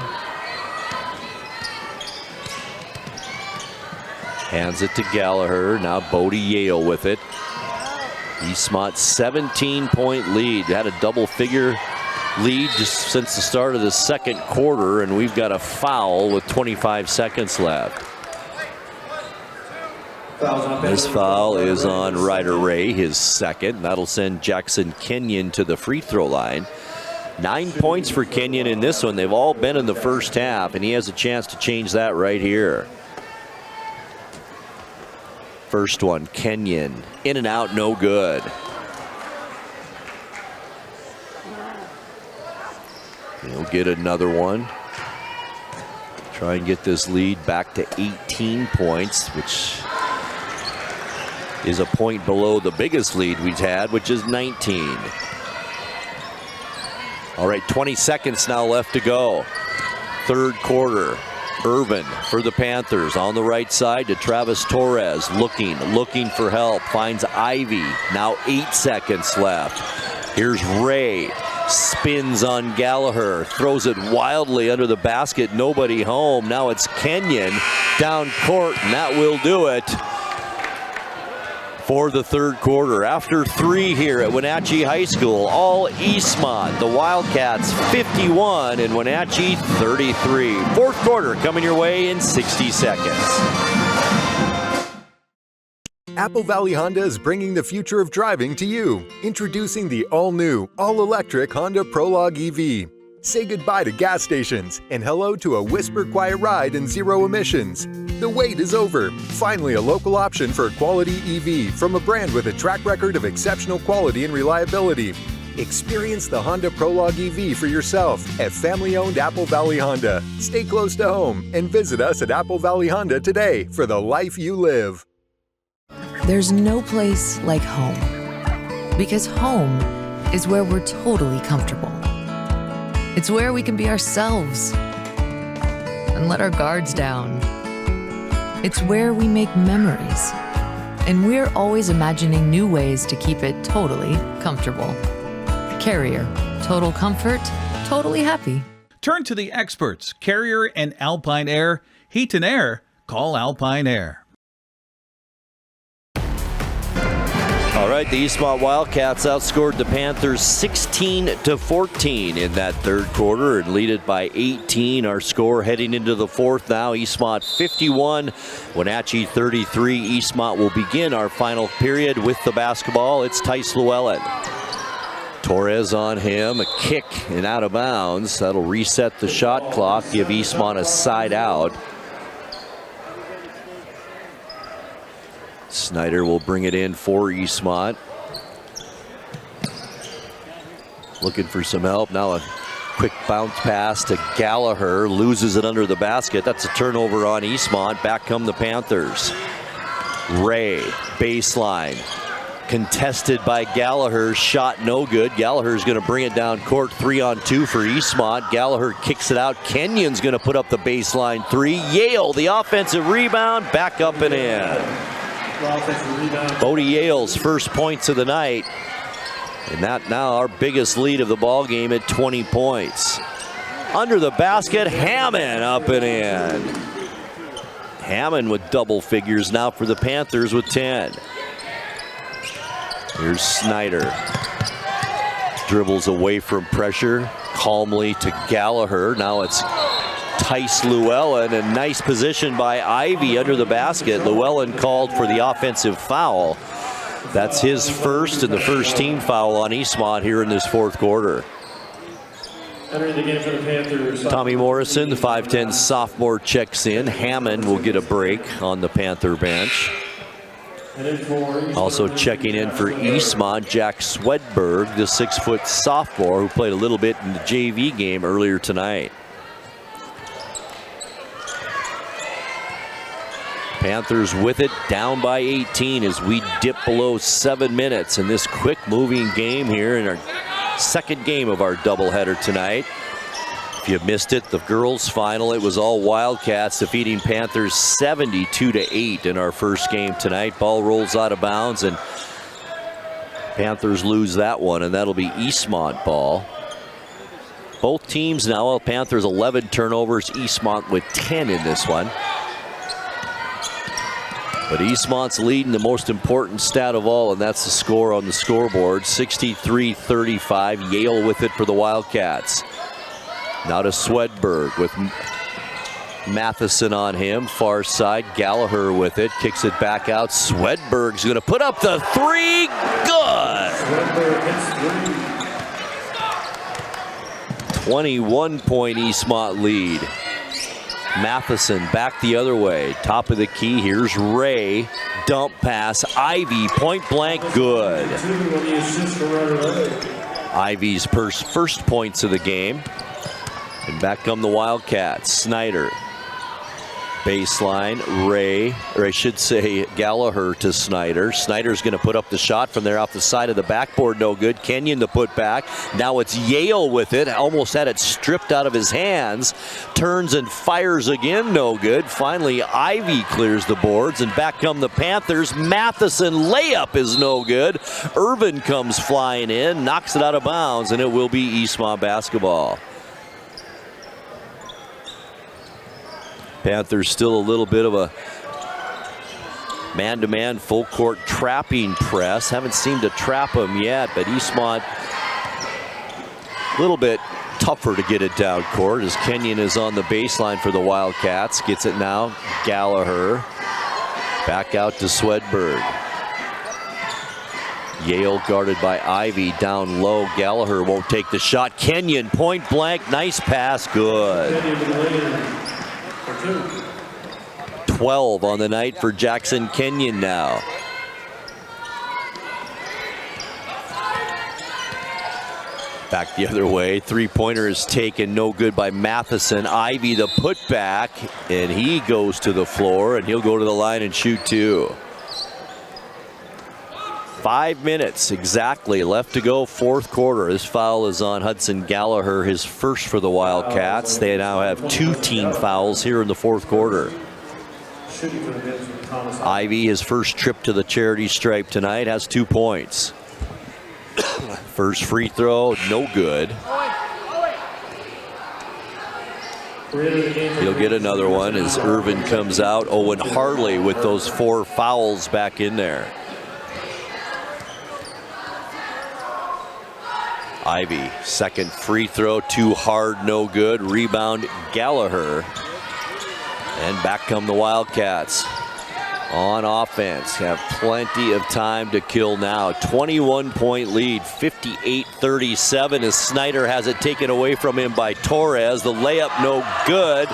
Hands it to Gallagher, now Bodie Yale with it. Eastmont's 17-point lead. Had a double-figure lead just since the start of the second quarter, and we've got a foul with 25 seconds left. This foul is on Ryder Ray, his second. That'll send Jackson Kenyon to the free throw line. 9 points for Kenyon in this one. They've all been in the first half, and he has a chance to change that right here. First one, Kenyon, in and out, no good. He'll get another one. Try and get this lead back to 18 points, which is a point below the biggest lead we've had, which is 19. All right, 20 seconds now left to go. Third quarter. Irvin for the Panthers on the right side to Travis Torres, looking for help, finds Ivy, now 8 seconds left. Here's Ray, spins on Gallagher, throws it wildly under the basket, nobody home. Now it's Kenyon down court, and that will do it for the third quarter. After 3 here at Wenatchee High School, all Eastmont. The Wildcats 51 and Wenatchee 33. Fourth quarter coming your way in 60 seconds.
Apple Valley Honda is bringing the future of driving to you. Introducing the all-new, all-electric Honda Prologue EV. Say goodbye to gas stations and hello to a whisper-quiet ride and zero emissions. The wait is over. Finally, a local option for a quality EV from a brand with a track record of exceptional quality and reliability. Experience the Honda Prologue EV for yourself at family-owned Apple Valley Honda. Stay close to home and visit us at Apple Valley Honda today for the life you live.
There's no place like home, because home is where we're totally comfortable. It's where we can be ourselves and let our guards down. It's where we make memories, and we're always imagining new ways to keep it totally comfortable. Carrier, total comfort, totally happy.
Turn to the experts, Carrier and Alpine Air. Heat and air, call Alpine Air.
All right, the Eastmont Wildcats outscored the Panthers 16-14 in that third quarter and lead it by 18. Our score heading into the fourth now, Eastmont 51, Wenatchee 33. Eastmont will begin our final period with the basketball. It's Tice Llewellyn. Torres on him, a kick and out of bounds. That'll reset the shot clock, give Eastmont a side out. Snyder will bring it in for Eastmont. Looking for some help. Now a quick bounce pass to Gallagher. Loses it under the basket. That's a turnover on Eastmont. Back come the Panthers. Ray, baseline. Contested by Gallagher. Shot no good. Gallagher's going to bring it down court. 3-on-2 for Eastmont. Gallagher kicks it out. Kenyon's going to put up the baseline three. Yale, the offensive rebound. Back up and in. Bodie Yale's first points of the night, and that now our biggest lead of the ball game at 20 points. Under the basket, Hammond up and in. Hammond with double figures now for the Panthers with 10. Here's Snyder. Dribbles away from pressure, calmly to Gallagher. Now it's Tice Llewellyn, and nice position by Ivy under the basket. Llewellyn called for the offensive foul. That's his first and the first team foul on Eastmont here in this fourth quarter.
Entering the game for the Panthers.
Tommy Morrison, the 5'10 sophomore, checks in. Hammond will get a break on the Panther bench. Also checking in for Eastmont, Jack Swedberg, the 6-foot sophomore who played a little bit in the JV game earlier tonight. Panthers with it, down by 18 as we dip below 7 minutes in this quick moving game here in our second game of our doubleheader tonight. If you missed it, the girls' final, it was all Wildcats defeating Panthers 72-8 in our first game tonight. Ball rolls out of bounds and Panthers lose that one, and that'll be Eastmont ball. Both teams now, Panthers 11 turnovers, Eastmont with 10 in this one. But Eastmont's leading the most important stat of all, and that's the score on the scoreboard, 63-35. Yale with it for the Wildcats. Now to Swedberg with Matheson on him, far side. Gallagher with it, kicks it back out. Swedberg's going to put up the three. Good! 21-point Eastmont lead. Matheson back the other way, top of the key. Here's Ray, dump pass. Ivy, point blank, good. Ivy's first points of the game. And back come the Wildcats. Snyder, baseline. Ray, or I should say Gallagher to Snyder. Snyder's going to put up the shot from there off the side of the backboard, no good. Kenyon the put back. Now it's Yale with it, almost had it stripped out of his hands. Turns and fires again, no good. Finally Ivy clears the boards, and back come the Panthers. Matheson layup is no good. Irvin comes flying in, knocks it out of bounds, and it will be Eastmont basketball. Panthers still a little bit of a man-to-man full court trapping press. Haven't seemed to trap them yet, but Eastmont a little bit tougher to get it down court as Kenyon is on the baseline for the Wildcats. Gets it now, Gallagher. Back out to Swedberg. Yale guarded by Ivy down low. Gallagher won't take the shot. Kenyon point blank, nice pass, good. 12 on the night for Jackson Kenyon now. Back the other way, three-pointer is taken, no good by Matheson. Ivy the putback, and he goes to the floor, and he'll go to the line and shoot two. 5 minutes exactly left to go, fourth quarter. This foul is on Hudson Gallagher, his first for the Wildcats. They now have 2 team fouls here in the fourth quarter. Ivy, his first trip to the charity stripe tonight, has 2 points. First free throw, no good. He'll get another one as Irvin comes out. Owen Harley with those 4 fouls back in there. Ivy, second free throw, too hard, no good. Rebound, Gallagher. And back come the Wildcats. On offense, have plenty of time to kill now. 21-point lead, 58-37 as Snyder has it taken away from him by Torres. The layup no good.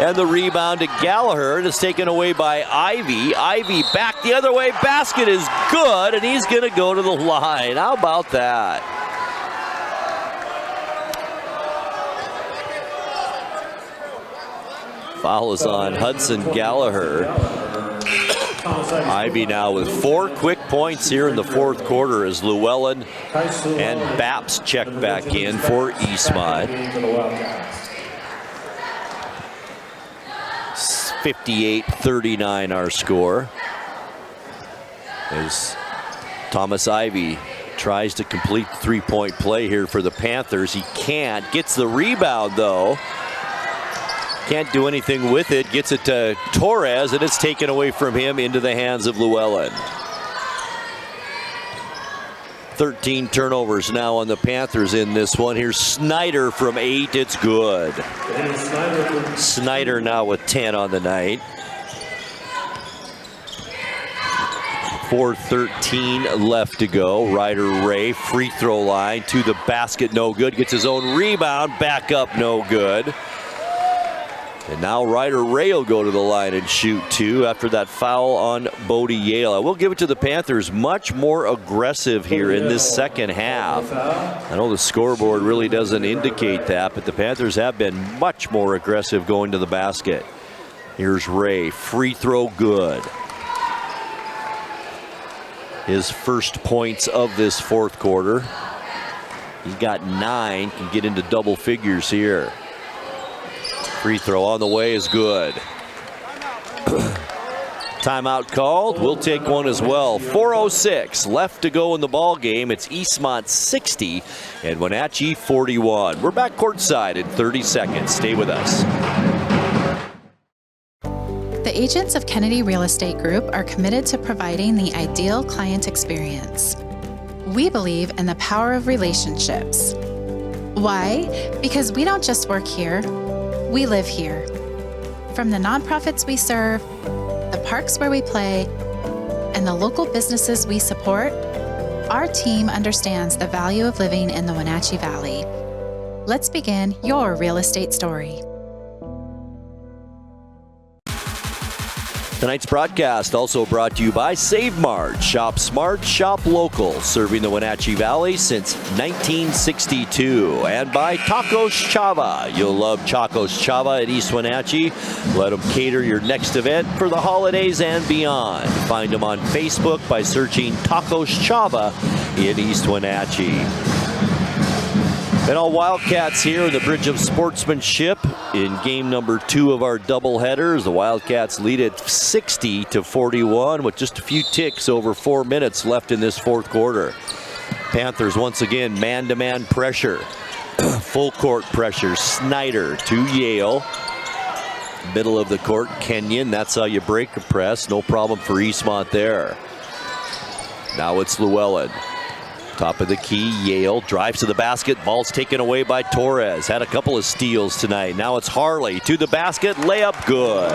And the rebound to Gallagher is taken away by Ivy. Ivy back the other way, basket is good, and he's gonna go to the line. How about that? Foul is on Hudson Gallagher. Ivy now with 4 quick points here in the fourth quarter as Llewellyn and Babst check back in for Eastmont. 58-39 our score. As Thomas Ivy tries to complete the three-point play here for the Panthers. He can't. Gets the rebound though. Can't do anything with it. Gets it to Torres, and it's taken away from him into the hands of Llewellyn. 13 turnovers now on the Panthers in this one. Here's Snyder from 8. It's good. Snyder now with 10 on the night. 4:13 left to go. Ryder Ray, free throw line to the basket, no good. Gets his own rebound, back up, no good. And now Ryder Ray will go to the line and shoot 2 after that foul on Bodie Yale. I will give it to the Panthers, much more aggressive here in this second half. I know the scoreboard really doesn't indicate that, but the Panthers have been much more aggressive going to the basket. Here's Ray, free throw good. His first points of this fourth quarter. He's got 9, can get into double figures here. Free throw on the way is good. Timeout called. We'll take one as well. 4:06 left to go in the ball game. It's Eastmont 60 and Wenatchee 41. We're back courtside in 30 seconds. Stay with us.
The agents of Kennedy Real Estate Group are committed to providing the ideal client experience. We believe in the power of relationships. Why? Because we don't just work here, we live here. From the nonprofits we serve, the parks where we play, and the local businesses we support, our team understands the value of living in the Wenatchee Valley. Let's begin your real estate story.
Tonight's broadcast also brought to you by Save Mart. Shop smart, shop local, serving the Wenatchee Valley since 1962. And by Tacos Chava. You'll love Tacos Chava at East Wenatchee. Let them cater your next event for the holidays and beyond. Find them on Facebook by searching Tacos Chava in East Wenatchee. And all Wildcats here in the Bridge of Sportsmanship in game number 2 of our doubleheaders. The Wildcats lead at 60-41 with just a few ticks over 4 minutes left in this fourth quarter. Panthers once again man-to-man pressure. Full court pressure. Snyder to Yale. Middle of the court, Kenyon. That's how you break a press. No problem for Eastmont there. Now it's Llewellyn. Top of the key, Yale drives to the basket. Ball's taken away by Torres. Had a couple of steals tonight. Now it's Harley to the basket. Layup good.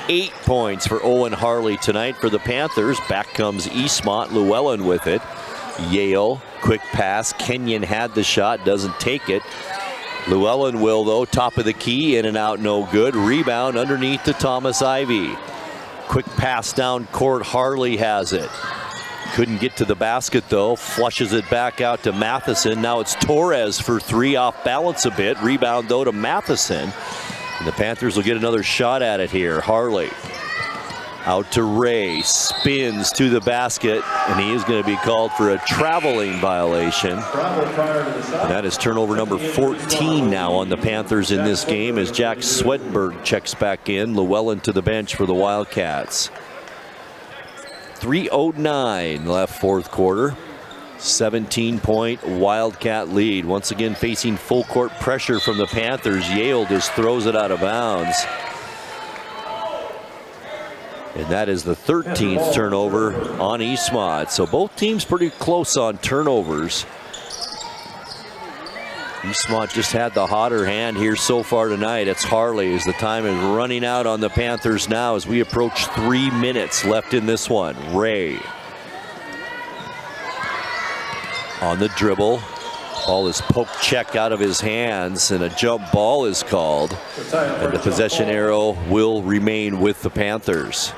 8 points for Owen Harley tonight for the Panthers. Back comes Eastmont. Llewellyn with it. Yale, quick pass. Kenyon had the shot, doesn't take it. Llewellyn will though. Top of the key, in and out, no good. Rebound underneath to Thomas Ivy. Quick pass down court. Harley has it. Couldn't get to the basket though. Flushes it back out to Matheson. Now it's Torres for 3, off balance a bit. Rebound though to Matheson. And the Panthers will get another shot at it here. Harley out to Ray. Spins to the basket. And he is going to be called for a traveling violation. And that is turnover number 14 now on the Panthers in this game as Jack Swedberg checks back in. Llewellyn to the bench for the Wildcats. 3:09 left fourth quarter. 17-point Wildcat lead. Once again facing full court pressure from the Panthers. Yale just throws it out of bounds. And that is the 13th turnover on Eastmont. So both teams pretty close on turnovers. Eastmont just had the hotter hand here so far tonight. It's Harley as the time is running out on the Panthers now as we approach 3 minutes left in this one. Ray on the dribble. Ball is poke check out of his hands and a jump ball is called. And the possession arrow will remain with the Panthers.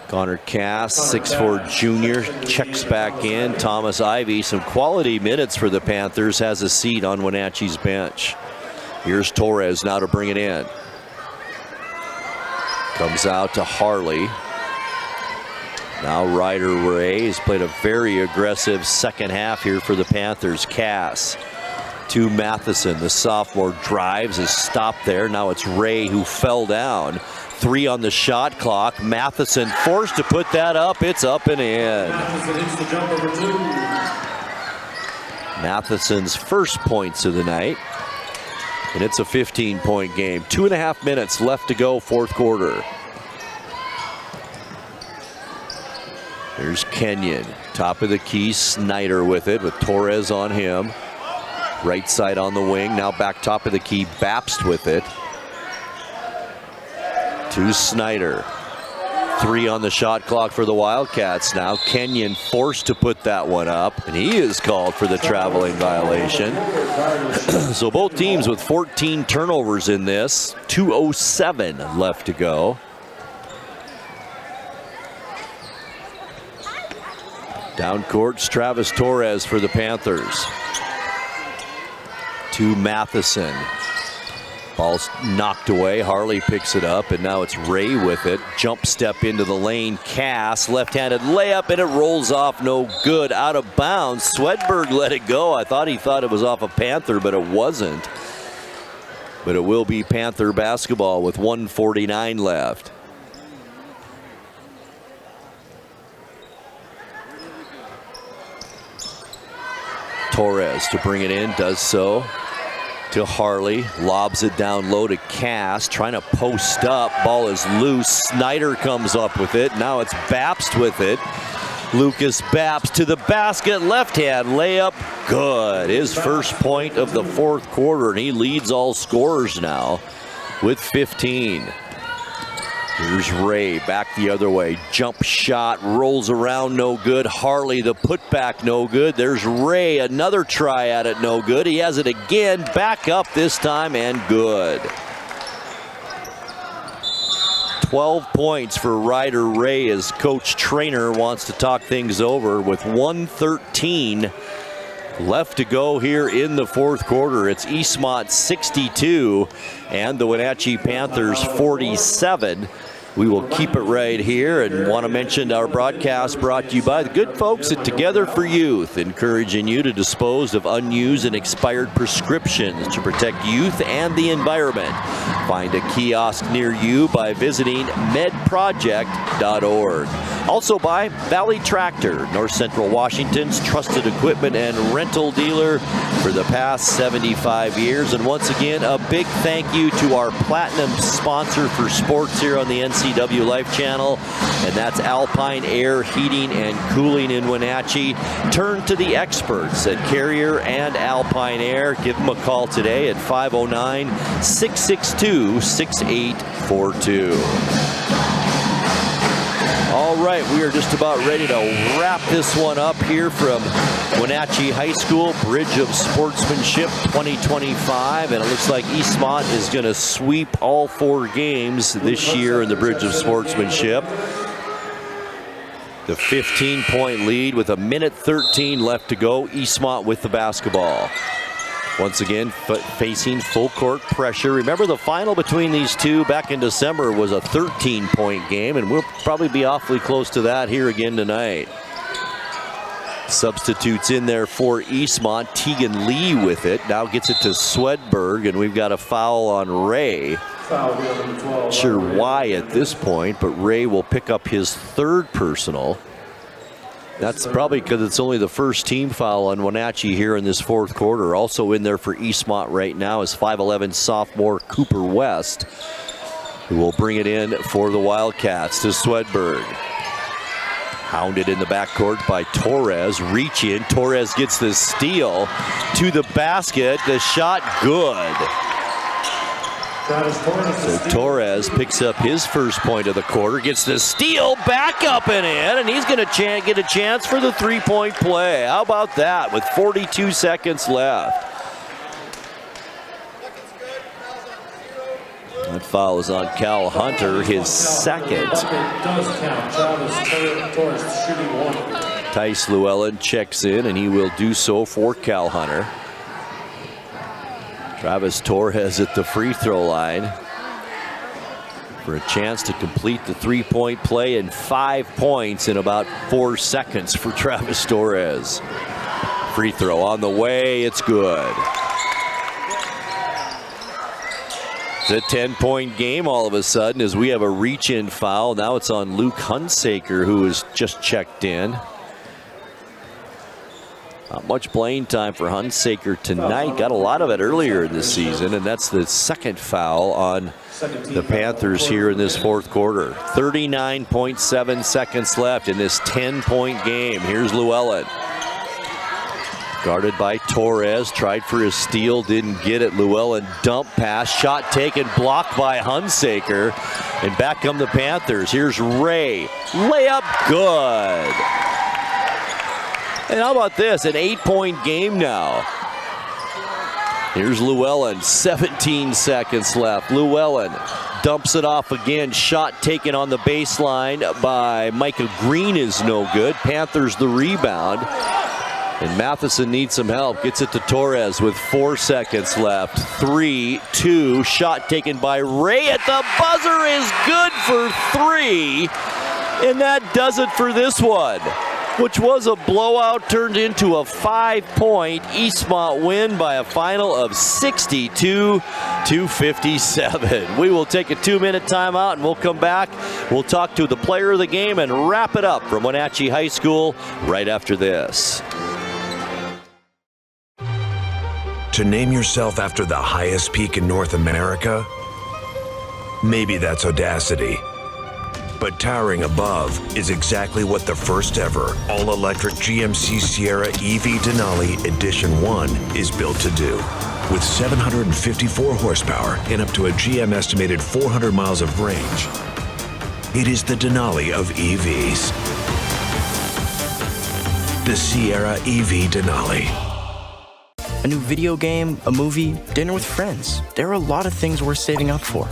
Connor Cass, 6'4" junior, checks back in. Thomas Ivy, some quality minutes for the Panthers, has a seat on Wenatchee's bench. Here's Torres now to bring it in. Comes out to Harley. Now Ryder Ray has played a very aggressive second half here for the Panthers. Cass to Matheson. The sophomore drives, is stopped there. Now it's Ray who fell down. 3 on the shot clock. Matheson forced to put that up. It's up and in. Matheson's first points of the night. And it's a 15-point game. 2.5 minutes left to go, fourth quarter. Here's Kenyon, top of the key, Snyder with it, with Torres on him. Right side on the wing, now back top of the key, Babst with it. To Snyder. 3 on the shot clock for the Wildcats now. Kenyon forced to put that one up, and he is called for the traveling violation. So both teams with 14 turnovers in this. 2:07 left to go. Down court's Travis Torres for the Panthers. To Matheson. Ball's knocked away. Harley picks it up, and now it's Ray with it. Jump step into the lane. Cass, left-handed layup, and it rolls off. No good. Out of bounds. Swedberg let it go. I thought he thought it was off a Panther, but it wasn't. But it will be Panther basketball with 1:49 left. Torres to bring it in, does so. To Harley, lobs it down low to Cass, trying to post up. Ball is loose. Snyder comes up with it. Now it's Babst with it. Lucas Babst to the basket, left hand layup, good. His first point of the fourth quarter, and he leads all scorers now with 15. Here's Ray back the other way. Jump shot rolls around, no good. Harley the putback, no good. There's Ray, another try at it, no good. He has it again, back up this time, and good. 12 points for Ryder Ray as Coach Trainer wants to talk things over with 1:13 left to go here in the fourth quarter. It's Eastmont 62 and the Wenatchee Panthers 47. We will keep it right here and want to mention our broadcast brought to you by the good folks at Together for Youth, encouraging you to dispose of unused and expired prescriptions to protect youth and the environment. Find a kiosk near you by visiting medproject.org. Also by Valley Tractor, North Central Washington's trusted equipment and rental dealer for the past 75 years. And once again, a big thank you to our platinum sponsor for sports here on the NCWLIFE Channel, and that's Alpine Air Heating and Cooling in Wenatchee. Turn to the experts at Carrier and Alpine Air. Give them a call today at 509-662-6842. All right, we are just about ready to wrap this one up here from Wenatchee High School, Bridge of Sportsmanship 2025, and it looks like Eastmont is going to sweep all 4 games this year in the Bridge of Sportsmanship. The 15-point lead with 1:13 left to go. Eastmont with the basketball. Once again, facing full court pressure. Remember, the final between these two back in December was a 13-point game, and we'll probably be awfully close to that here again tonight. Substitutes in there for Eastmont. Tegan Lee with it. Now gets it to Swedberg, and we've got a foul on Ray. Not sure why at this point, but Ray will pick up his 3rd personal. That's probably because it's only the first team foul on Wenatchee here in this fourth quarter. Also in there for Eastmont right now is 5'11" sophomore Cooper West, who will bring it in for the Wildcats to Swedberg. Hounded in the backcourt by Torres. Reach in. Torres gets the steal to the basket. The shot good. So Torres picks up his first point of the quarter, gets the steal, back up and in, and he's going to get a chance for the 3-point play. How about that with 42 seconds left? That foul is on Cal Hunter, his second. Tice Llewellyn checks in, and he will do so for Cal Hunter. Travis Torres at the free throw line for a chance to complete the 3-point play and 5 points in about 4 seconds for Travis Torres. Free throw on the way, it's good. It's a 10-point game all of a sudden as we have a reach-in foul. Now it's on Luke Hunsaker, who has just checked in. Not much playing time for Hunsaker tonight. Got a lot of it earlier in the season, and that's the second foul on the Panthers here in this fourth quarter. 39.7 seconds left in this 10-point game. Here's Llewellyn. Guarded by Torres, tried for his steal, didn't get it. Llewellyn dump pass, shot taken, blocked by Hunsaker, and back come the Panthers. Here's Ray, layup good. And how about this, an 8-point game now. Here's Llewellyn, 17 seconds left. Llewellyn dumps it off again, shot taken on the baseline by Micah Green is no good. Panthers the rebound. And Matheson needs some help. Gets it to Torres with 4 seconds left. 3, 2, shot taken by Ray at the buzzer is good for 3. And that does it for this one, which was a blowout turned into a 5-point Eastmont win by a final of 62-57. We will take a 2-minute timeout and we'll come back. We'll talk to the player of the game and wrap it up from Wenatchee High School right after this.
To name yourself after the highest peak in North America? Maybe that's audacity. But towering above is exactly what the first ever all-electric GMC Sierra EV Denali Edition 1 is built to do. With 754 horsepower and up to a GM estimated 400 miles of range, it is the Denali of EVs. The Sierra EV Denali.
A new video game, a movie, dinner with friends. There are a lot of things worth saving up for.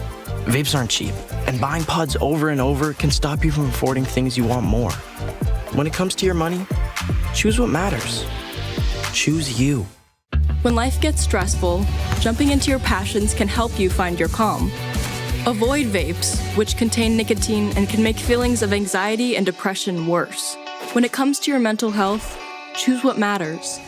Vapes aren't cheap, and buying pods over and over can stop you from affording things you want more. When it comes to your money, choose what matters. Choose you.
When life gets stressful, jumping into your passions can help you find your calm. Avoid vapes, which contain nicotine and can make feelings of anxiety and depression worse. When it comes to your mental health, choose what matters.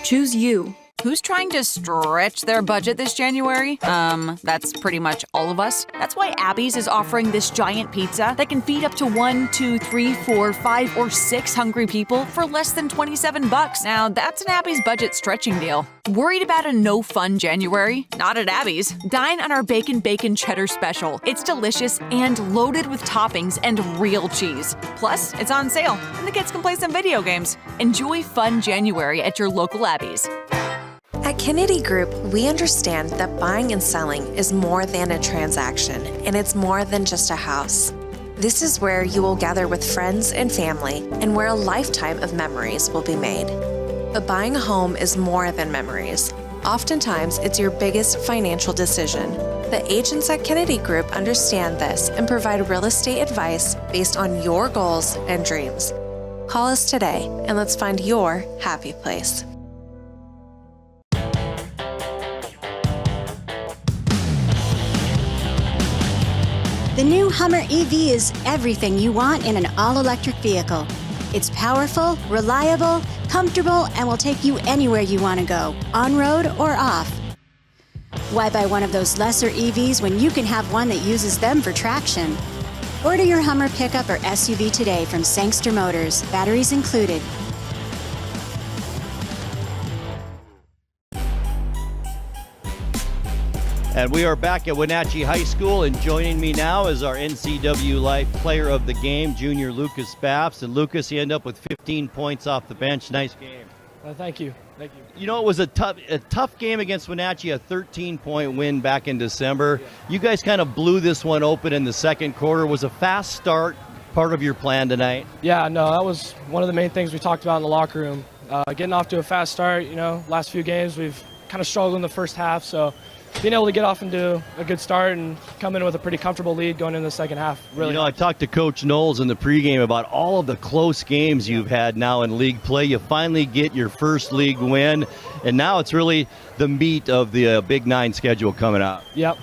Choose you.
Who's trying to stretch their budget this January? That's pretty much all of us. That's why Abby's is offering this giant pizza that can feed up to 1, 2, 3, 4, 5, or 6 hungry people for less than $27. Now, that's an Abby's budget stretching deal. Worried about a no-fun January? Not at Abby's. Dine on our Bacon Cheddar Special. It's delicious and loaded with toppings and real cheese. Plus, it's on sale, and the kids can play some video games. Enjoy fun January at your local Abby's.
At Kennedy Group, we understand that buying and selling is more than a transaction, and it's more than just a house. This is where you will gather with friends and family, and where a lifetime of memories will be made. But buying a home is more than memories. Oftentimes, it's your biggest financial decision. The agents at Kennedy Group understand this and provide real estate advice based on your goals and dreams. Call us today, and let's find your happy place.
The new Hummer EV is everything you want in an all-electric vehicle. It's powerful, reliable, comfortable, and will take you anywhere you want to go, on-road or off. Why buy one of those lesser EVs when you can have one that uses them for traction? Order your Hummer pickup or SUV today from Sangster Motors, batteries included.
And we are back at Wenatchee High School, and joining me now is our NCWLIFE Player of the Game, junior Lucas Babst. And Lucas, he ended up with 15 points off the bench. Nice game.
Thank you. Thank you.
You know, it was a tough game against Wenatchee, a 13-point win back in December. You guys kind of blew this one open in the second quarter. Was a fast start part of your plan tonight?
Yeah, no, that was one of the main things we talked about in the locker room. Getting off to a fast start, last few games we've kind of struggled in the first half, so being able to get off and do a good start and come in with a pretty comfortable lead going into the second half. Really.
I talked to Coach Knowles in the pregame about all of the close games you've had now in league play. You finally get your first league win, and now it's really the meat of the Big 9 schedule coming out.
Yep.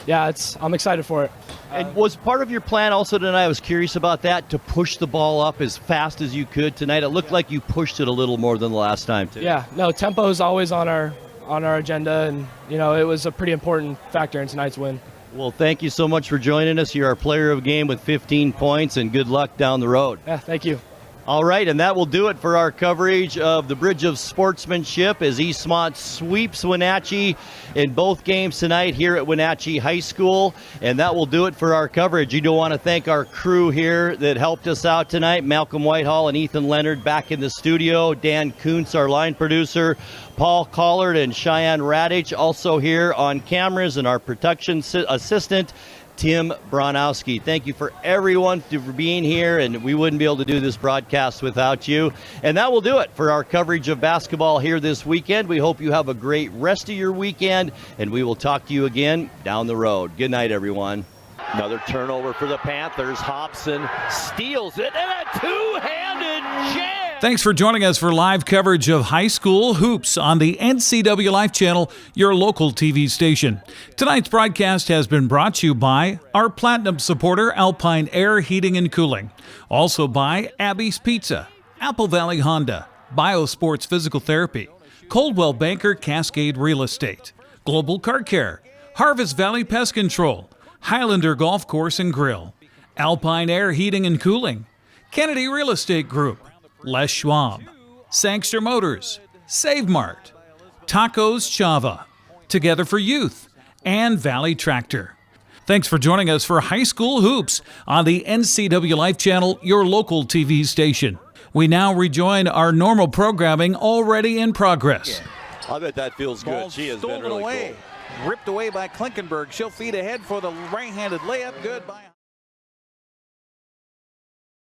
Yeah, I'm excited for it.
And was part of your plan also tonight, I was curious about that, to push the ball up as fast as you could tonight? It looked like you pushed it a little more than the last time, too.
Yeah, no, tempo is always on our agenda, and it was a pretty important factor in tonight's win.
Well, thank you so much for joining us. You're our player of the game with 15 points, and good luck down the road.
Yeah, thank you.
All right, and that will do it for our coverage of the Bridge of Sportsmanship as Eastmont sweeps Wenatchee in both games tonight here at Wenatchee High School. And that will do it for our coverage. You do want to thank our crew here that helped us out tonight, Malcolm Whitehall and Ethan Leonard back in the studio, Dan Kuntz, our line producer, Paul Collard and Cheyenne Radich also here on cameras, and our production assistant, Tim Bronowski. Thank you for everyone for being here, and we wouldn't be able to do this broadcast without you. And that will do it for our coverage of basketball here this weekend. We hope you have a great rest of your weekend, and we will talk to you again down the road. Good night, everyone. Another turnover for the Panthers. Hobson steals it, and a two-handed jam.
Thanks for joining us for live coverage of high school hoops on the NCWLIFE Channel, your local TV station. Tonight's broadcast has been brought to you by our Platinum supporter, Alpine Air Heating and Cooling. Also by Abby's Pizza, Apple Valley Honda, Biosports Physical Therapy, Coldwell Banker Cascade Real Estate, Global Car Care, Harvest Valley Pest Control, Highlander Golf Course and Grill, Alpine Air Heating and Cooling, Kennedy Real Estate Group, Les Schwab, Sangster Motors, Save Mart, Tacos Chava, Together for Youth, and Valley Tractor. Thanks for joining us for High School Hoops on the NCWLIFE Channel, your local TV station. We now rejoin our normal programming already in progress.
I bet that feels good. She has been really cool.
Ripped away by Klinkenberg. She'll feed ahead for the right-handed layup. Good by